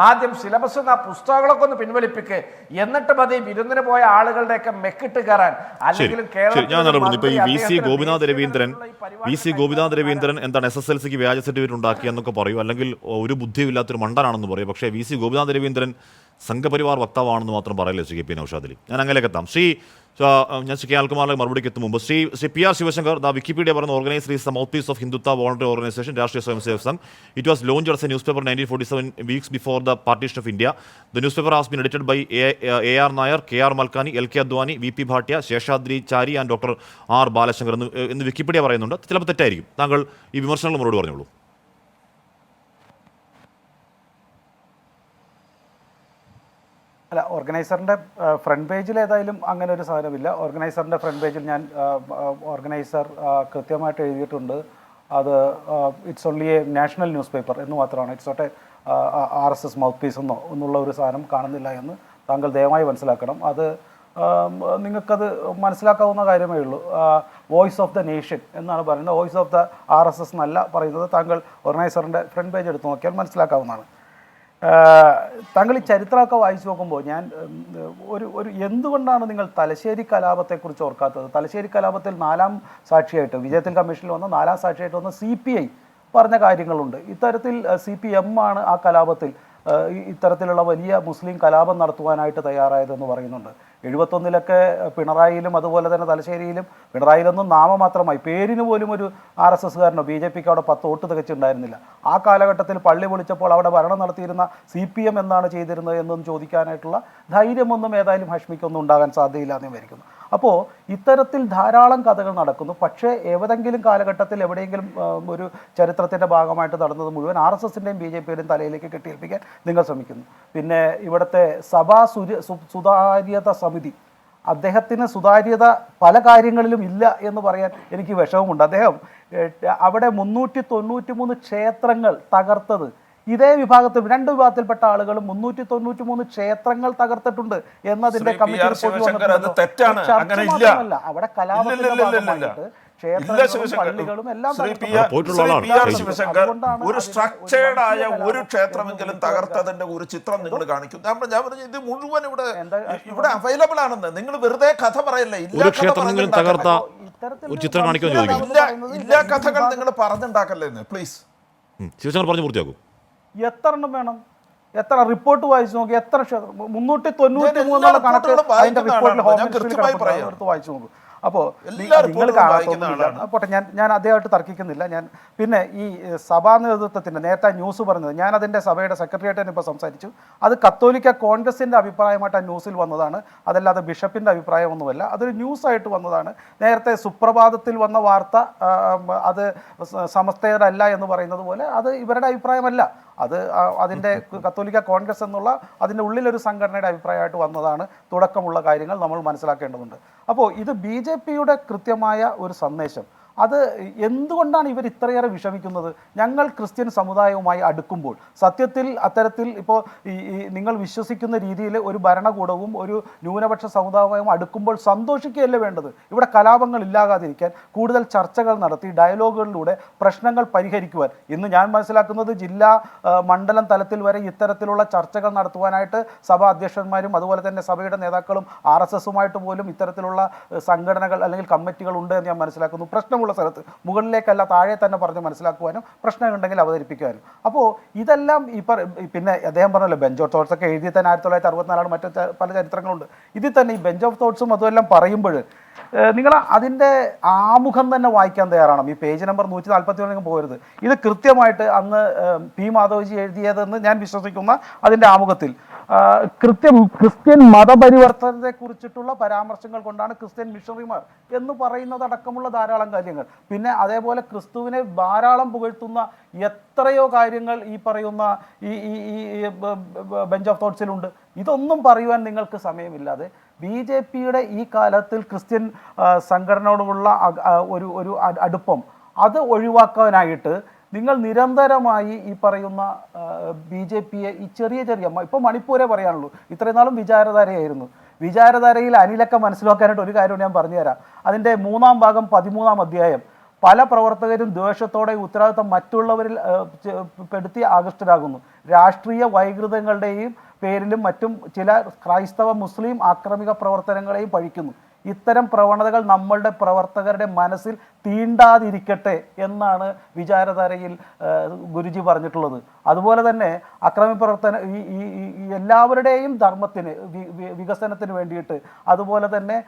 ആദ്യം സിലബസ് പുസ്തകങ്ങളൊക്കെ ഒന്ന് പിൻവലിപ്പിക്ക്, എന്നിട്ട് മതി വിരുന്നിന് പോയ ആളുകളുടെയൊക്കെ മെക്കിട്ട് കയറാൻ. അല്ലെങ്കിലും VC ഗോപിനാഥ് രവീന്ദ്രൻ എന്താണ് SSLCക്ക് വ്യാജ സർട്ടിഫിക്കറ്റ് ഉണ്ടാക്കി എന്നൊക്കെ പറയും, അല്ലെങ്കിൽ ഒരു ബുദ്ധിയില്ലാത്തൊരു മണ്ടനാണെന്ന് പറയും. പക്ഷേ VC ഗോപിനാഥ് രവീന്ദ്രൻ സംഘപരിവാർ വക്താവാണെന്ന് മാത്രം പറയല്ലേ ശ്രീ KP നൗഷാദ് അലി? ഞാൻ അങ്ങനെയൊക്കെ എത്താം. ഞാൻ ശ്രീ അനിൽകുമാറിലേക്ക് മറുപടിക്ക് എത്തും മുമ്പ് ശ്രീ PR ശിവശങ്കർ, വിക്കിപീഡിയ പറയുന്ന Organiser is the mouthpiece of Hindutva voluntary organisation, Rashtriya Swayamsevak Sangh. It was launched as a newspaper 1947 weeks before the partition of India. The newspaper has been edited by A.R. Nair, K.R. Malkani, L.K. Advani, V.P. Bhatia, Seshadri ചാരി and doctor R. Balashankar എന്ന് Wikipedia പറയുന്നുണ്ട്. ചിലപ്പോൾ തെറ്റായിരിക്കും. താങ്കൾ ഈ വിമർശനങ്ങൾ മറുപടി പറഞ്ഞോളൂ. അല്ല, ഓർഗനൈസറിൻ്റെ ഫ്രണ്ട് പേജിൽ ഏതായാലും അങ്ങനെ ഒരു സാധനമില്ല. ഓർഗനൈസറിൻ്റെ ഫ്രണ്ട് പേജിൽ ഞാൻ ഓർഗനൈസർ കൃത്യമായിട്ട് എഴുതിയിട്ടുണ്ട്. അത് it's only a national newspaper എന്ന് മാത്രമാണ്. It's not a RSS mouthpiece എന്നുള്ള ഒരു സാധനം കാണുന്നില്ല എന്ന് താങ്കൾ ദയവായി മനസ്സിലാക്കണം. അത് നിങ്ങൾക്കത് മനസ്സിലാക്കാവുന്ന കാര്യമേ ഉള്ളൂ. വോയിസ് ഓഫ് ദ നേഷൻ എന്നാണ് പറയുന്നത്, വോയിസ് ഓഫ് ദ RSS എന്നല്ല പറയുന്നത്. താങ്കൾ ഓർഗനൈസറിൻ്റെ ഫ്രണ്ട് പേജ് എടുത്ത് നോക്കിയാൽ മനസ്സിലാക്കാവുന്നതാണ്. താങ്കൾ ഈ ചരിത്രമൊക്കെ വായിച്ചു നോക്കുമ്പോൾ ഞാൻ ഒരു എന്തുകൊണ്ടാണ് നിങ്ങൾ തലശ്ശേരി കലാപത്തെക്കുറിച്ച് ഓർക്കാത്തത്? തലശ്ശേരി കലാപത്തിൽ 4ാം സാക്ഷിയായിട്ട്, വിജയത്തിൽ കമ്മീഷനിൽ വന്ന 4ാം സാക്ഷിയായിട്ട് വന്ന CPI പറഞ്ഞ കാര്യങ്ങളുണ്ട്. ഇത്തരത്തിൽ CPM ആണ് ആ കലാപത്തിൽ ഇത്തരത്തിലുള്ള വലിയ മുസ്ലിം കലാപം നടത്തുവാനായിട്ട് തയ്യാറായതെന്ന് പറയുന്നുണ്ട്. 71-ലൊക്കെ പിണറായിയിലും അതുപോലെ തന്നെ തലശ്ശേരിയിലും, പിണറായിലൊന്നും നാമമാത്രമായി, പേരിന് പോലും ഒരു RSSകാരനോ BJPക്ക് അവിടെ 10 വോട്ട് തികച്ചുണ്ടായിരുന്നില്ല. ആ കാലഘട്ടത്തിൽ പള്ളി പൊളിച്ചപ്പോൾ അവിടെ ഭരണം നടത്തിയിരുന്ന CPM എന്താണ് ചെയ്തിരുന്നത് എന്നൊന്നും ചോദിക്കാനായിട്ടുള്ള ധൈര്യമൊന്നും ഏതായാലും ഹാഷ്മിക്കൊന്നും ഉണ്ടാകാൻ സാധ്യതയില്ല എന്ന് വിചാരിക്കുന്നു. അപ്പോൾ ഇത്തരത്തിൽ ധാരാളം കഥകൾ നടക്കുന്നു. പക്ഷേ ഏതെങ്കിലും കാലഘട്ടത്തിൽ എവിടെയെങ്കിലും ഒരു ചരിത്രത്തിൻ്റെ ഭാഗമായിട്ട് നടന്നത് മുഴുവൻ RSSൻ്റെയും BJPയുടെയും തലയിലേക്ക് കെട്ടിയേൽപ്പിക്കാൻ നിങ്ങൾ ശ്രമിക്കുന്നു. പിന്നെ ഇവിടുത്തെ സഭാ സുതാര്യത സമിതി, അദ്ദേഹത്തിന് സുതാര്യത പല കാര്യങ്ങളിലും ഇല്ല എന്ന് പറയാൻ എനിക്ക് വിഷമമുണ്ട്. അദ്ദേഹം അവിടെ 393 ക്ഷേത്രങ്ങൾ തകർത്തത് ഇതേ വിഭാഗത്തിൽ 2 വിഭാഗത്തിൽപ്പെട്ട ആളുകളും 393 ക്ഷേത്രങ്ങൾ തകർത്തിട്ടുണ്ട് എന്നതിന്റെ കമ്മിറ്റി റിപ്പോർട്ട്. അവിടെ കലാപത്തിന്റെ ഭാഗമായിട്ട് ക്ഷേത്രങ്ങളും പള്ളികളും എല്ലാം പോയിട്ടുള്ള ആളാണ്. ഒരു സ്ട്രക്ചേർഡ് ആയ ഒരു ക്ഷേത്രമെങ്കിലും തകർത്തതിന്റെ ഒരു ചിത്രം നിങ്ങൾ കാണിക്കും. ഞാൻ പറഞ്ഞു ഇത് മുഴുവൻ ഇവിടെ അവൈലബിൾ ആണെന്ന്. നിങ്ങൾ വെറുതെ കഥ പറയല്ലേ. ഒരു ക്ഷേത്രമെങ്കിലും തകർത്ത ഒരു ചിത്രം കാണിക്കുമെന്ന് ചോദിക്കുന്നു. ഇല്ല കഥകൾ നിങ്ങൾ പറഞ്ഞുണ്ടാക്കല്ലേ പ്ലീസ്. ശിവശങ്കർ പറഞ്ഞു പൂർത്തിയാക്കും. എത്ര എണ്ണം വേണം? എത്ര റിപ്പോർട്ട് വായിച്ചു നോക്കി? എത്ര 393 കണക്ക് അതിന്റെ റിപ്പോർട്ടിൽ ഹോം മിനിസ്റ്ററിൽ എടുത്ത് വായിച്ചു നോക്കും. അപ്പോൾ നിങ്ങൾ കാണാത്തൊന്നുമില്ല. പോട്ടെ, ഞാൻ അദ്ദേഹമായിട്ട് തർക്കിക്കുന്നില്ല. ഞാൻ പിന്നെ ഈ സഭാ നേതൃത്വത്തിൻ്റെ നേരത്തെ ന്യൂസ് പറഞ്ഞത്, ഞാൻ അതിൻ്റെ സഭയുടെ സെക്രട്ടറിയായിട്ട് ഇപ്പോൾ സംസാരിച്ചു. അത് കത്തോലിക്ക കോൺഗ്രസിൻ്റെ അഭിപ്രായമായിട്ട് ആ ന്യൂസിൽ വന്നതാണ്, അതല്ലാതെ ബിഷപ്പിൻ്റെ അഭിപ്രായമൊന്നുമല്ല. അതൊരു ന്യൂസായിട്ട് വന്നതാണ്. നേരത്തെ സുപ്രഭാതത്തിൽ വന്ന വാർത്ത അത് സമസ്തയുടെ അല്ല എന്ന് പറയുന്നത് പോലെ അത് ഇവരുടെ അഭിപ്രായമല്ല. അത് അതിൻ്റെ കത്തോലിക്ക കോൺഗ്രസ് എന്നുള്ള അതിൻ്റെ ഉള്ളിലൊരു സംഘടനയുടെ അഭിപ്രായമായിട്ട് വന്നതാണ്. തുടക്കമുള്ള കാര്യങ്ങൾ നമ്മൾ മനസ്സിലാക്കേണ്ടതുണ്ട്. അപ്പോൾ ഇത് BJPയുടെ കൃത്യമായ ഒരു സന്ദേശം. അത് എന്തുകൊണ്ടാണ് ഇവർ ഇത്രയേറെ വിഷമിക്കുന്നത്? ഞങ്ങൾ ക്രിസ്ത്യൻ സമുദായവുമായി അടുക്കുമ്പോൾ സത്യത്തിൽ അത്തരത്തിൽ ഇപ്പോൾ ഈ നിങ്ങൾ വിശ്വസിക്കുന്ന രീതിയിൽ ഒരു ഭരണകൂടവും ഒരു ന്യൂനപക്ഷ സമുദായവും അടുക്കുമ്പോൾ സന്തോഷിക്കുകയല്ലേ വേണ്ടത്? ഇവിടെ കലാപങ്ങൾ ഇല്ലാകാതിരിക്കാൻ കൂടുതൽ ചർച്ചകൾ നടത്തി ഡയലോഗുകളിലൂടെ പ്രശ്നങ്ങൾ പരിഹരിക്കുവാൻ ഇന്ന് ഞാൻ മനസ്സിലാക്കുന്നത് ജില്ലാ മണ്ഡലം തലത്തിൽ വരെ ഇത്തരത്തിലുള്ള ചർച്ചകൾ നടത്തുവാനായിട്ട് സഭാ അധ്യക്ഷന്മാരും അതുപോലെ തന്നെ സഭയുടെ നേതാക്കളും RSSുമായിട്ട് പോലും ഇത്തരത്തിലുള്ള സംഘടനകൾ അല്ലെങ്കിൽ കമ്മിറ്റികൾ ഉണ്ട് എന്ന് ഞാൻ മനസ്സിലാക്കുന്നു. പ്രശ്നമുള്ള സ്ഥലത്ത് മുകളിലേക്കല്ല താഴെ തന്നെ പറഞ്ഞ് മനസ്സിലാക്കുവാനും പ്രശ്നമുണ്ടെങ്കിൽ അവതരിപ്പിക്കുവാനും. അപ്പോൾ ഇതെല്ലാം പിന്നെ അദ്ദേഹം പറഞ്ഞല്ലോ ബെഞ്ച് ഓഫ് തോട്ട്സ് ഒക്കെ എഴുതി തന്നെ 1964 മറ്റു പല ചരിത്രങ്ങളുണ്ട്. ഇതിൽ തന്നെ ഈ ബെഞ്ച് ഓഫ് തോട്ട്സും അതുമെല്ലാം പറയുമ്പോൾ നിങ്ങൾ അതിൻ്റെ ആമുഖം തന്നെ വായിക്കാൻ തയ്യാറാണ്. ഈ പേജ് നമ്പർ 141 പോകരുത്. ഇത് കൃത്യമായിട്ട് അന്ന് P. മാധവജി എഴുതിയതെന്ന് ഞാൻ വിശ്വസിക്കുന്ന അതിൻ്റെ ആമുഖത്തിൽ ക്രിസ്ത്യൻ മതപരിവർത്തനത്തെ കുറിച്ചിട്ടുള്ള പരാമർശങ്ങൾ കൊണ്ടാണ് ക്രിസ്ത്യൻ മിഷണറിമാർ എന്ന് പറയുന്നതടക്കമുള്ള ധാരാളം കാര്യങ്ങൾ. പിന്നെ അതേപോലെ ക്രിസ്തുവിനെ ധാരാളം പുകഴ്ത്തുന്ന എത്രയോ കാര്യങ്ങൾ ഈ പറയുന്ന ഈ ബെഞ്ച് ഓഫ് തോട്ട്സിലുണ്ട്. ഇതൊന്നും പറയുവാൻ നിങ്ങൾക്ക് സമയമില്ലാതെ BJPയുടെ ഈ കാലത്തിൽ ക്രിസ്ത്യൻ സംഘടനയോടുള്ള ഒരു അടുപ്പം അത് ഒഴിവാക്കാനായിട്ട് നിങ്ങൾ നിരന്തരമായി ഈ പറയുന്ന BJPയെ ഈ ചെറിയ ഇപ്പോൾ മണിപ്പൂരെ പറയാനുള്ളൂ. ഇത്രയും നാളും വിചാരധാരയായിരുന്നു. വിചാരധാരയിൽ അനിലൊക്കെ മനസ്സിലാക്കാനായിട്ട് ഒരു കാര്യം ഞാൻ പറഞ്ഞുതരാം. അതിൻ്റെ 3-ാം ഭാഗം 13-ാം അധ്യായം. പല പ്രവർത്തകരും ദ്വേഷത്തോടെ ഉത്തരവാദിത്തം മറ്റുള്ളവരിൽ പെടുത്തി ആകൃഷ്ടരാകുന്നു. രാഷ്ട്രീയ വൈകൃതങ്ങളുടെയും പേരിലും മറ്റും ചില ക്രൈസ്തവ മുസ്ലിം ആക്രമിക പ്രവർത്തനങ്ങളെയും പഴിക്കുന്നു. ഇത്തരം പ്രവണതകൾ നമ്മളുടെ പ്രവർത്തകരുടെ മനസ്സിൽ തീണ്ടാതിരിക്കട്ടെ എന്നാണ് വിചാരധാരയിൽ ഗുരുജി പറഞ്ഞിട്ടുള്ളത്. അതുപോലെ തന്നെ അക്രമി പ്രവർത്തന ഈ എല്ലാവരുടെയും ധർമ്മത്തിന് വികസനത്തിന് വേണ്ടിയിട്ട് അതുപോലെ തന്നെ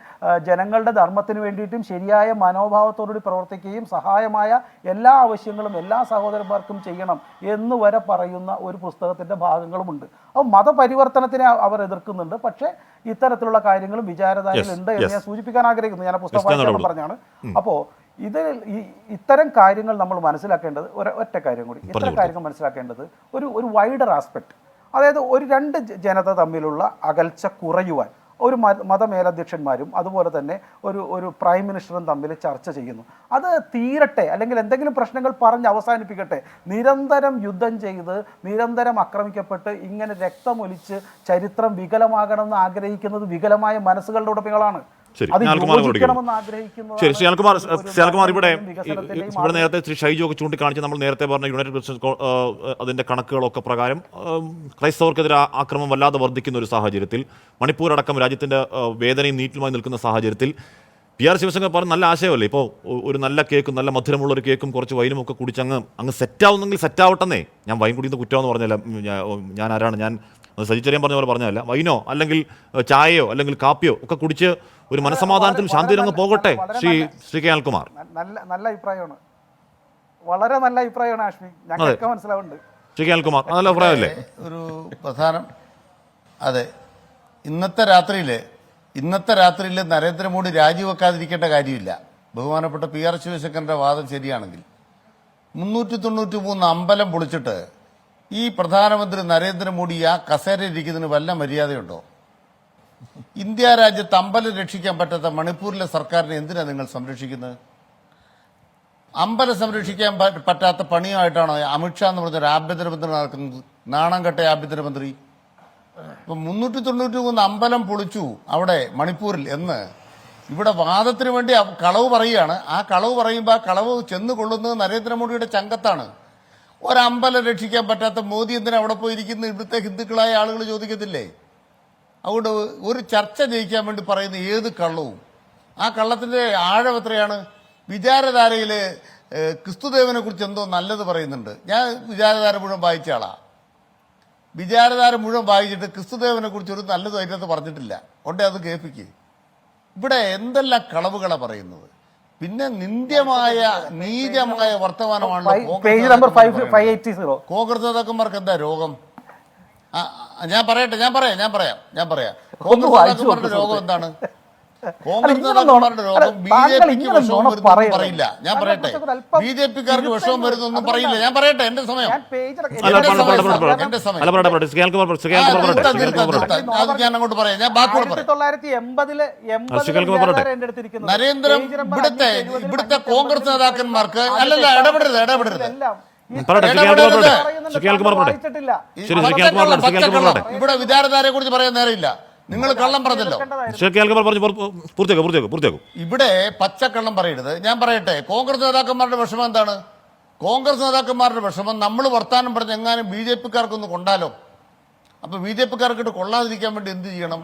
ജനങ്ങളുടെ ധർമ്മത്തിന് വേണ്ടിയിട്ടും ശരിയായ മനോഭാവത്തോടുകൂടി പ്രവർത്തിക്കുകയും സഹായമായ എല്ലാ ആവശ്യങ്ങളും എല്ലാ സഹോദരന്മാർക്കും ചെയ്യണം എന്ന് വരെ പറയുന്ന ഒരു പുസ്തകത്തിൻ്റെ ഭാഗങ്ങളുമുണ്ട്. അപ്പോൾ മതപരിവർത്തനത്തിനെ അവർ എതിർക്കുന്നുണ്ട്. പക്ഷേ ഇത്തരത്തിലുള്ള കാര്യങ്ങളും വിചാരധാരയിൽ ഉണ്ട് എന്ന് ഞാൻ സൂചിപ്പിക്കാൻ ആഗ്രഹിക്കുന്നു. ഞാൻ പുസ്തകം വായിക്കാൻ പറഞ്ഞാണ്. അപ്പോൾ ഇത്തരം കാര്യങ്ങൾ നമ്മൾ മനസ്സിലാക്കേണ്ടത് ഒറ്റ കാര്യം കൂടി. ഇത്തരം കാര്യങ്ങൾ മനസ്സിലാക്കേണ്ടത് ഒരു വൈഡർ ആസ്പെക്ട്, അതായത് രണ്ട് ജനത തമ്മിലുള്ള അകൽച്ച കുറയുവാൻ ഒരു മതമേലധ്യക്ഷന്മാരും അതുപോലെ തന്നെ ഒരു പ്രൈം മിനിസ്റ്ററും തമ്മിൽ ചർച്ച ചെയ്യുന്നു. അത് തീരട്ടെ, അല്ലെങ്കിൽ എന്തെങ്കിലും പ്രശ്നങ്ങൾ പറഞ്ഞ് അവസാനിപ്പിക്കട്ടെ. നിരന്തരം യുദ്ധം ചെയ്ത് നിരന്തരം ആക്രമിക്കപ്പെട്ട് ഇങ്ങനെ രക്തമൊലിച്ച് ചരിത്രം വികലമാകണമെന്ന് ആഗ്രഹിക്കുന്നത് വികലമായ മനസ്സുകളുടെ ഉടമകളാണ്. ശ്രീകുമാർ ഇവിടെ നേരത്തെ ശ്രീ ഷൈജു ഒക്കെ ചൂണ്ടിക്കാണിച്ച് നമ്മൾ നേരത്തെ പറഞ്ഞ യുണൈറ്റഡ് ക്രിസ്ത്യൻ അതിന്റെ കണക്കുകളൊക്കെ പ്രകാരം ക്രൈസ്തവർക്കെതിരെ ആക്രമണം വല്ലാതെ വർദ്ധിക്കുന്ന ഒരു സാഹചര്യത്തിൽ, മണിപ്പൂർ അടക്കം രാജ്യത്തിന്റെ വേദനയും നീറ്റിലുമായി നിൽക്കുന്ന സാഹചര്യത്തിൽ PR ശിവശങ്കർ പറഞ്ഞ നല്ല ആശയമല്ലേ? ഇപ്പോൾ ഒരു നല്ല കേക്കും നല്ല മധുരമുള്ള ഒരു കേക്കും കുറച്ച് വൈനും ഒക്കെ കുടിച്ച് അങ്ങ് സെറ്റാവുന്നെങ്കിൽ സെറ്റാവട്ടെന്നേ. ഞാൻ വൈൻ കുടിക്കുന്ന കുറ്റമെന്ന് പറഞ്ഞല്ല. ഞാൻ ആരാണ്? ഞാൻ സജിച്ചറിയാൻ പറഞ്ഞ പോലെ പറഞ്ഞതല്ല. വൈനോ അല്ലെങ്കിൽ ചായയോ അല്ലെങ്കിൽ കാപ്പിയോ ഒക്കെ കുടിച്ച് ഒരു മനസമാധാനത്തിലും ശാന്തിയിലും അങ്ങ് പോകട്ടെ. ശ്രീ കെ അനിൽകുമാർ നല്ല അഭിപ്രായമാണ്, വളരെ നല്ല അഭിപ്രായമാണ് ആഷ്മി. ഞങ്ങൾക്ക് മനസ്സിലാവുന്നുണ്ട്. ശ്രീ കെ അനിൽകുമാർ നല്ല അഭിപ്രായമല്ലേ? ഒരു പ്രധാനം, അതെ, ഇന്നത്തെ രാത്രിയിൽ നരേന്ദ്രമോദി രാജിവെക്കാതിരിക്കേണ്ട കാര്യമില്ല. ബഹുമാനപ്പെട്ട PR ശിവശങ്കറിന്റെ വാദം ശരിയാണെങ്കിൽ 393 അമ്പലം പൊളിച്ചിട്ട് ഈ പ്രധാനമന്ത്രി നരേന്ദ്രമോദി ആ കസേരയിലിരിക്കുന്നതിന് വല്ല മര്യാദയുണ്ടോ? ഇന്ത്യ രാജ്യത്ത് അമ്പലം രക്ഷിക്കാൻ പറ്റാത്ത മണിപ്പൂരിലെ സർക്കാരിനെ എന്തിനാണ് നിങ്ങൾ സംരക്ഷിക്കുന്നത്? അമ്പലം സംരക്ഷിക്കാൻ പറ്റാത്ത പണിയുമായിട്ടാണോ അമിത്ഷാ എന്ന് പറഞ്ഞൊരു ആഭ്യന്തരമന്ത്രി നടക്കുന്നത്? നാണം കെട്ട ആഭ്യന്തരമന്ത്രി. ഇപ്പം 393 അമ്പലം പൊളിച്ചു അവിടെ മണിപ്പൂരിൽ എന്ന് ഇവിടെ വാദത്തിന് വേണ്ടി കളവ് പറയുകയാണ്. ആ കളവ് പറയുമ്പോൾ ആ കളവ് ചെന്ന് കൊള്ളുന്നത് നരേന്ദ്രമോദിയുടെ ചങ്കത്താണ്. ഒരമ്പലം രക്ഷിക്കാൻ പറ്റാത്ത മോദി എന്തിനാ അവിടെ പോയിരിക്കുന്ന ഇവിടുത്തെ ഹിന്ദുക്കളായ ആളുകൾ ചോദിക്കത്തില്ലേ? അതുകൊണ്ട് ഒരു ചർച്ച ജയിക്കാൻ വേണ്ടി പറയുന്ന ഏത് കള്ളവും ആ കള്ളത്തിന്റെ ആഴം എത്രയാണ്? വിചാരധാരയിൽ ക്രിസ്തുദേവനെ കുറിച്ച് എന്തോ നല്ലത് പറയുന്നുണ്ട്. ഞാൻ വിചാരധാര മുഴുവൻ വായിച്ച ആളാ. വിചാരധാര മുഴുവൻ വായിച്ചിട്ട് ക്രിസ്തുദേവനെ കുറിച്ച് ഒരു നല്ലത് അതിനകത്ത് പറഞ്ഞിട്ടില്ല. ഉണ്ടേ അത് കേൾപ്പിക്കുക. ഇവിടെ എന്തെല്ലാം കളവുകളാണ് പറയുന്നത്. പിന്നെ നിന്ദ്യമായ നീചമായ വർത്തമാനമാണല്ലോ പേജ് നമ്പർ 580. കോൺഗ്രസ് നേതാക്കന്മാർക്ക് എന്താ രോഗം? ഞാൻ പറയാം കോൺഗ്രസ് നേതാക്കന്മാരുടെ രോഗം എന്താണ്? കോൺഗ്രസ് നേതാക്കന്മാരുടെ രോഗം ബിജെപിക്ക് വിഷമം വരുന്നൊന്നും പറയില്ല. ഞാൻ പറയട്ടെ, ബിജെപിക്കാർക്ക് വിഷമം വരുന്നൊന്നും പറയില്ല. ഞാൻ പറയട്ടെ, എന്റെ സമയം അത് ഞാൻ അങ്ങോട്ട് പറയാം. ഞാൻ ബാക്കിയോട് പറയാം. ഇവിടുത്തെ കോൺഗ്രസ് നേതാക്കന്മാർക്ക് അല്ലല്ല ഇടപെടരുത്. ഇവിടെ വിചാരധാരയെ കുറിച്ച് പറയാൻ നേരമില്ല. നിങ്ങൾ കള്ളം പറഞ്ഞല്ലോ. ഇവിടെ പച്ചക്കള്ളം പറയരുത്. ഞാൻ പറയട്ടെ, കോൺഗ്രസ് നേതാക്കന്മാരുടെ വിഷമം എന്താണ്? കോൺഗ്രസ് നേതാക്കന്മാരുടെ വിഷമം നമ്മൾ വർത്താനം പറഞ്ഞ് എങ്ങാനും ബി ജെ പിക്കാർക്കൊന്ന് കൊണ്ടാലോ. അപ്പൊ ബി ജെ പിക്കാർക്കിട്ട് കൊള്ളാതിരിക്കാൻ വേണ്ടി എന്ത് ചെയ്യണം?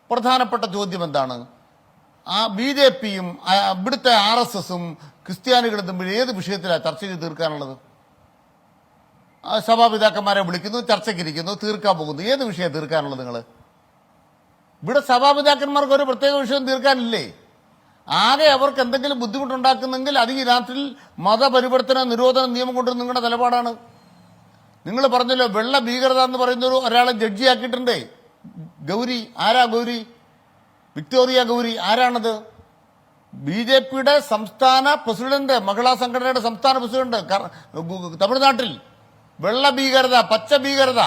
പ്രധാനപ്പെട്ട ചോദ്യം എന്താണ്? ആ ബി ജെ പിയും ഇവിടുത്തെ RSSും ക്രിസ്ത്യാനികളും തമ്മിൽ ഏത് വിഷയത്തിലാണ് ചർച്ച ചെയ്ത് തീർക്കാനുള്ളത്? സഭാപിതാക്കന്മാരെ വിളിക്കുന്നു, ചർച്ചയ്ക്കിരിക്കുന്നു, തീർക്കാൻ പോകുന്നു. ഏത് വിഷയം തീർക്കാനുള്ളത്? നിങ്ങൾ ഇവിടെ സഭാപിതാക്കന്മാർക്ക് ഒരു പ്രത്യേക വിഷയം തീർക്കാനില്ലേ? ആകെ അവർക്ക് എന്തെങ്കിലും ബുദ്ധിമുട്ടുണ്ടാക്കുന്നെങ്കിൽ അത് ഈ നാട്ടിൽ മതപരിവർത്തന നിരോധന നിയമം കൊണ്ട് നിങ്ങളുടെ നിലപാടാണ്. നിങ്ങൾ പറഞ്ഞല്ലോ വെള്ള ഭീകരത എന്ന് പറയുന്ന ഒരാളെ ജഡ്ജിയാക്കിയിട്ടുണ്ടേ. ഗൗരി ആരാ? ഗൗരി വിക്ടോറിയ ഗൗരി ആരാണത്? BJPയുടെ സംസ്ഥാന പ്രസിഡന്റ്, മഹിളാ സംഘടനയുടെ സംസ്ഥാന പ്രസിഡന്റ് തമിഴ്നാട്ടിൽ. വെള്ള ഭീകരത, പച്ച ഭീകരത,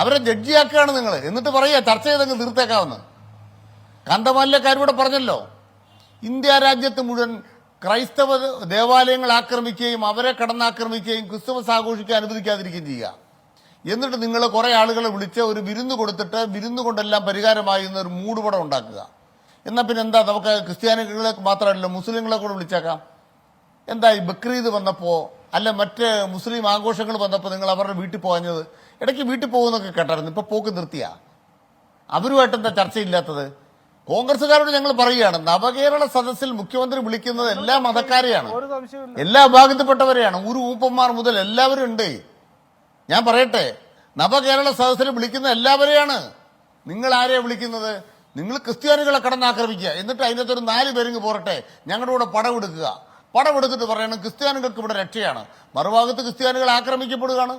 അവരെ ജഡ്ജിയാക്കുകയാണ് നിങ്ങൾ. എന്നിട്ട് പറയുക ചർച്ച ചെയ്തങ്ങ് തീർത്തേക്കാവുന്ന. കാന്തമാലിലേക്കാരിവിടെ പറഞ്ഞല്ലോ, ഇന്ത്യ രാജ്യത്ത് മുഴുവൻ ക്രൈസ്തവ ദേവാലയങ്ങൾ ആക്രമിക്കുകയും അവരെ കടന്നാക്രമിക്കുകയും ക്രിസ്തുമസ് ആഘോഷിക്കാൻ അനുവദിക്കാതിരിക്കുകയും ചെയ്യുക. എന്നിട്ട് നിങ്ങൾ കുറെ ആളുകളെ വിളിച്ച് ഒരു വിരുന്ന് കൊടുത്തിട്ട് വിരുന്ന് കൊണ്ടെല്ലാം പരിഹാരമായി എന്നൊരു മൂടുപടം ഉണ്ടാക്കുക. എന്നാൽ പിന്നെ എന്താ, നമുക്ക് ക്രിസ്ത്യാനികളെ മാത്രമല്ല മുസ്ലിങ്ങളെ കൂടെ വിളിച്ചേക്കാം. എന്താ ഈ ബക്രീദ് വന്നപ്പോൾ അല്ല മറ്റ് മുസ്ലിം ആഘോഷങ്ങൾ വന്നപ്പോൾ നിങ്ങൾ അവരുടെ വീട്ടിൽ പോകാഞ്ഞത്? ഇടയ്ക്ക് വീട്ടിൽ പോകുന്നൊക്കെ കേട്ടായിരുന്നു, ഇപ്പൊ പോക്ക് നിർത്തിയാ. അവരുമായിട്ട് എന്താ ചർച്ചയില്ലാത്തത്? കോൺഗ്രസ്സുകാരോട് ഞങ്ങൾ പറയുകയാണ്, നവകേരള സദസ്സിൽ മുഖ്യമന്ത്രി വിളിക്കുന്നത് എല്ലാ മതക്കാരെയാണ്, എല്ലാ വിഭാഗത്തിൽപ്പെട്ടവരെയാണ്, ഊപ്പന്മാർ മുതൽ എല്ലാവരും ഉണ്ട്. ഞാൻ പറയട്ടെ, നവകേരള സദസ്സിൽ വിളിക്കുന്ന എല്ലാവരെയാണ്. നിങ്ങൾ ആരെയാണ് വിളിക്കുന്നത്? നിങ്ങൾ ക്രിസ്ത്യാനികളെ കടന്നാക്രമിക്കുക, എന്നിട്ട് അതിനകത്തൊരു 4 പേരിങ്ങ് പോരട്ടെ, ഞങ്ങളുടെ കൂടെ പടമെടുക്കുക. പടമെടുത്തിട്ട് പറയണം ക്രിസ്ത്യാനികൾക്ക് ഇവിടെ രക്ഷയാണ്. മറുഭാഗത്ത് ക്രിസ്ത്യാനികൾ ആക്രമിക്കപ്പെടുകയാണ്.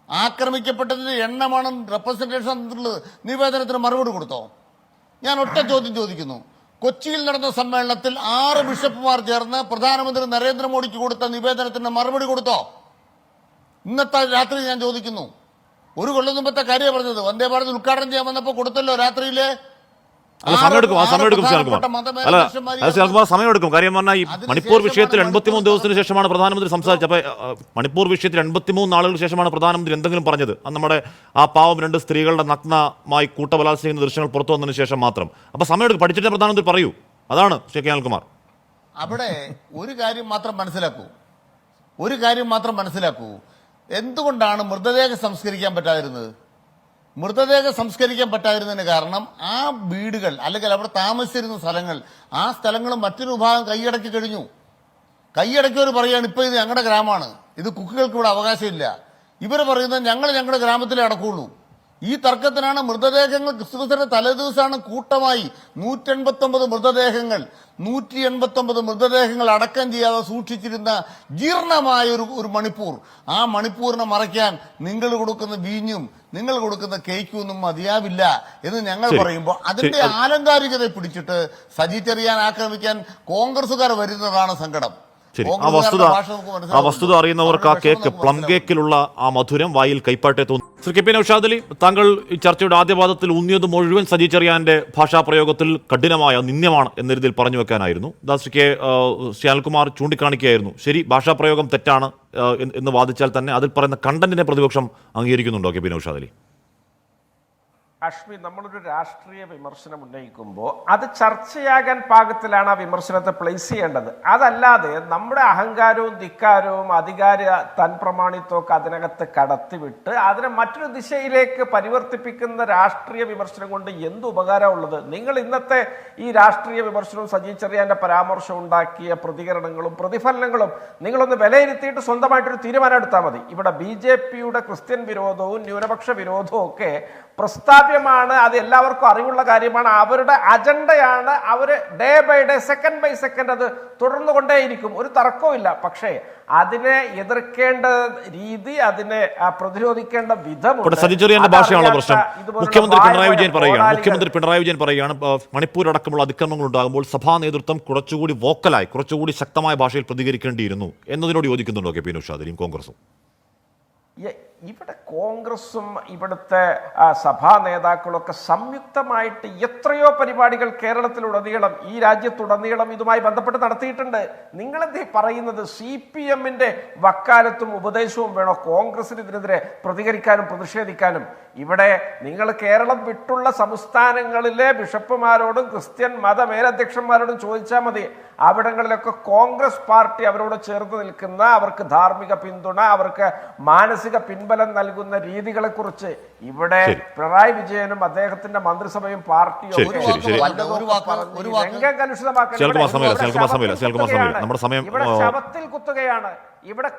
ആക്രമിക്കപ്പെട്ടതിന്റെ എണ്ണമാണ് റെപ്രസെന്റേഷൻ തന്നിട്ടുള്ളത്. നിവേദനത്തിന് മറുപടി കൊടുത്തോ? ഞാൻ ഒറ്റ ചോദ്യം ചോദിക്കുന്നു. കൊച്ചിയിൽ നടന്ന സമ്മേളനത്തിൽ 6 ബിഷപ്പുമാർ ചേർന്ന് പ്രധാനമന്ത്രി നരേന്ദ്രമോദിക്ക് കൊടുത്ത നിവേദനത്തിന് മറുപടി കൊടുത്തോ? ഇന്നത്തെ രാത്രി ഞാൻ ചോദിക്കുന്നു. ഒരു കൊല്ലം മുമ്പത്തെ കാര്യമാണ് പറഞ്ഞത്. വന്ദേ ഭാരത് ഉദ്ഘാടനം ചെയ്യാൻ വന്നപ്പോൾ കൊടുത്തല്ലോ രാത്രിയിലെ. സമയമെടുക്കും. കാര്യം പറഞ്ഞാൽ ഈ മണിപ്പൂർ വിഷയത്തിൽ 83 ദിവസത്തിന് ശേഷമാണ് പ്രധാനമന്ത്രി സംസാരിച്ചത്. അപ്പൊ മണിപ്പൂർ വിഷയത്തിൽ 83 നാളുകൾക്ക് ശേഷമാണ് പ്രധാനമന്ത്രി എന്തെങ്കിലും പറഞ്ഞത്. അന്ന് നമ്മുടെ ആ പാവം 2 സ്ത്രീകളുടെ നഗ്നമായി കൂട്ടബലാത്സംഗം ചെയ്യുന്ന ദൃശ്യങ്ങൾ പുറത്തു വന്നതിന് ശേഷം മാത്രം. അപ്പൊ സമയമെടുക്കും. പഠിച്ചിട്ട് പ്രധാനമന്ത്രി പറയൂ. അതാണ് ശ്രീ കെ അനിൽകുമാർ. അവിടെ ഒരു കാര്യം മാത്രം മനസ്സിലാക്കൂ. എന്തുകൊണ്ടാണ് മൃതദേഹം സംസ്കരിക്കാൻ പറ്റാതിരുന്നത്? മൃതദേഹം സംസ്കരിക്കാൻ പറ്റാതിരുന്നതിന് കാരണം ആ വീടുകൾ അല്ലെങ്കിൽ അവിടെ താമസിച്ചിരുന്ന സ്ഥലങ്ങൾ, ആ സ്ഥലങ്ങൾ മറ്റൊരു വിഭാഗം കൈയടക്കി കഴിഞ്ഞു. കൈയടക്കിയവർ പറയാണ് ഇപ്പൊ ഇത് ഞങ്ങളുടെ ഗ്രാമമാണ്, ഇത് കുക്കികൾക്ക് ഇവിടെ അവകാശമില്ല. ഇവർ പറയുന്നത് ഞങ്ങൾ ഞങ്ങളുടെ ഗ്രാമത്തിലേ അടക്കുള്ളൂ. ഈ തർക്കത്തിനാണ് മൃതദേഹങ്ങൾ ക്രിസ്തുമസിന്റെ തലേദിവസമാണ് കൂട്ടമായി 189 മൃതദേഹങ്ങൾ അടക്കം ചെയ്യാതെ സൂക്ഷിച്ചിരുന്ന ജീർണമായ ഒരു മണിപ്പൂർ. ആ മണിപ്പൂരിനെ മറയ്ക്കാൻ നിങ്ങൾ കൊടുക്കുന്ന വീഞ്ഞും നിങ്ങൾ കൊടുക്കുന്ന കേക്കൊന്നും മതിയാവില്ല എന്ന് ഞങ്ങൾ പറയുമ്പോൾ അതിന്റെ ആലങ്കാരികതയെ പിടിച്ചിട്ട് സജി ചെറിയാൻ ആക്രമിക്കാൻ കോൺഗ്രസുകാർ വരുന്നതാണ് സങ്കടം. ശരി, ആ വസ്തുത അറിയുന്നവർക്ക് ആ കേക്ക്, പ്ലം കേക്കിലുള്ള ആ മധുരം വായിൽ കൈപ്പാട്ടെ തോന്നും. ശ്രീ കെ പി നൗഷാദ് അലി, താങ്കൾ ഈ ചർച്ചയുടെ ആദ്യപാദത്തിൽ ഊന്നിയത് മുഴുവൻ സജി ചെറിയാന്റെ ഭാഷാപ്രയോഗത്തിൽ കഠിനമായ നിന്ദ്യമാണ് എന്ന രീതിയിൽ പറഞ്ഞു വെക്കാനായിരുന്നു. ശ്രീ അനിൽകുമാർ ചൂണ്ടിക്കാണിക്കുകയായിരുന്നു. ശരി, ഭാഷാപ്രയോഗം തെറ്റാണ് എന്ന് വാദിച്ചാൽ തന്നെ അതിൽ പറയുന്ന കണ്ടന്റിനെ പ്രതിപക്ഷം അംഗീകരിക്കുന്നുണ്ടോ കെ പി നൗഷാദ് അലി? അശ്വി, നമ്മളൊരു രാഷ്ട്രീയ വിമർശനം ഉന്നയിക്കുമ്പോൾ അത് ചർച്ചയാകാൻ പാകത്തിലാണ് ആ വിമർശനത്തെ പ്ലേസ് ചെയ്യേണ്ടത്. അതല്ലാതെ നമ്മുടെ അഹങ്കാരവും ധിക്കാരവും അധികാര തൻപ്രമാണിത്വമൊക്കെ അതിനകത്ത് കടത്തിവിട്ട് അതിനെ മറ്റൊരു ദിശയിലേക്ക് പരിവർത്തിപ്പിക്കുന്ന രാഷ്ട്രീയ വിമർശനം കൊണ്ട് എന്ത് ഉപകാരമുള്ളത്? നിങ്ങൾ ഇന്നത്തെ ഈ രാഷ്ട്രീയ വിമർശനവും സജി ചെറിയാന്റെ പരാമർശം ഉണ്ടാക്കിയ പ്രതികരണങ്ങളും പ്രതിഫലനങ്ങളും നിങ്ങളൊന്ന് വിലയിരുത്തിയിട്ട് സ്വന്തമായിട്ടൊരു തീരുമാനം എടുത്താൽ മതി. ഇവിടെ BJPയുടെ ക്രിസ്ത്യൻ വിരോധവും ന്യൂനപക്ഷ വിരോധവും ഒക്കെ പ്രസ്താവ്യമാണ്, അത് എല്ലാവർക്കും അറിവുള്ള കാര്യമാണ്, അവരുടെ അജണ്ടയാണ്. അവർ day by day second by second അത് തുടർന്നു കൊണ്ടേയിരിക്കും, ഒരു തർക്കവും ഇല്ല. പക്ഷേ അതിനെ എതിർക്കേണ്ട രീതി, അതിനെ പ്രതിരോധിക്കേണ്ട വിധം സജി ചെറിയാന്റെ ഭാഷയാണല്ലോ പ്രശ്നം. മുഖ്യമന്ത്രി പിണറായി വിജയൻ പറയുകയാണ് മണിപ്പൂർ അടക്കമുള്ള അതിക്രമങ്ങൾ ഉണ്ടാകുമ്പോൾ സഭാ നേതൃത്വം കുറച്ചുകൂടി വോക്കലായി, കുറച്ചുകൂടി ശക്തമായ ഭാഷയിൽ പ്രതികരിക്കേണ്ടിയിരുന്നു എന്നതിനോട് യോജിക്കുന്നുണ്ടോ കെ പി നൗഷാദിനും കോൺഗ്രസും? ഇവിടെ കോൺഗ്രസും ഇവിടുത്തെ സഭാ നേതാക്കളൊക്കെ സംയുക്തമായിട്ട് എത്രയോ പരിപാടികൾ കേരളത്തിലുടനീളം, ഈ രാജ്യത്തുടനീളം ഇതുമായി ബന്ധപ്പെട്ട് നടത്തിയിട്ടുണ്ട്. നിങ്ങളെന്തേ പറയുന്നത്? CPM-ന്റെ വക്കാലത്തും ഉപദേശവും വേണോ കോൺഗ്രസിന് ഇതിനെതിരെ പ്രതികരിക്കാനും പ്രതിഷേധിക്കാനും? ഇവിടെ നിങ്ങൾ കേരളം വിട്ടുള്ള സംസ്ഥാനങ്ങളിലെ ബിഷപ്പുമാരോടും ക്രിസ്ത്യൻ മതമേലധ്യക്ഷന്മാരോടും ചോദിച്ചാൽ മതി. അവിടങ്ങളിലൊക്കെ കോൺഗ്രസ് പാർട്ടി അവരോട് ചേർന്ന് നിൽക്കുന്ന, അവർക്ക് ധാർമ്മിക പിന്തുണ, അവർക്ക് മാനസിക പിൻബലം നൽകുന്ന രീതികളെ കുറിച്ച് ഇവിടെ പിണറായി വിജയനും അദ്ദേഹത്തിന്റെ മന്ത്രിസഭയും പാർട്ടിയും രംഗം കലുഷിതമാക്കാൻ ഇവിടെ ശവത്തിൽ കുത്തുകയാണ്. ഇവിടെ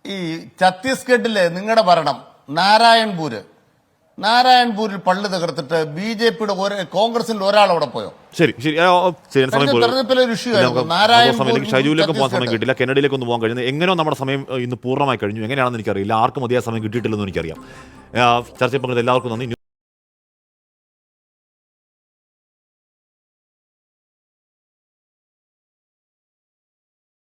ഈ ഛത്തീസ്ഗഡിലെ നിങ്ങളുടെ ഭരണം നാരായൺപൂരിൽ പള്ളി തകർത്തിട്ട് BJPയുടെ കോൺഗ്രസിന്റെ ഒരാൾ അവിടെ പോയോ? തെരഞ്ഞെടുപ്പിലെ ഒരു ഇഷ്യൂ ആയിരുന്നു. ഷൈജുവിലേക്ക് പോകാൻ സമയം കിട്ടില്ല, കെന്നഡിയിലേക്ക് ഒന്ന് പോകാൻ കഴിയുന്നത് എങ്ങനെയോ നമ്മുടെ സമയം ഇന്ന് പൂർണ്ണമായി കഴിഞ്ഞു. എങ്ങനെയാണെന്ന് എനിക്കറിയില്ല, ആർക്കും മതിയായ സമയം കിട്ടിയിട്ടില്ലെന്ന് എനിക്കറിയാം. ചർച്ചയിൽ പങ്കെടുത്ത എല്ലാവർക്കും നന്ദി.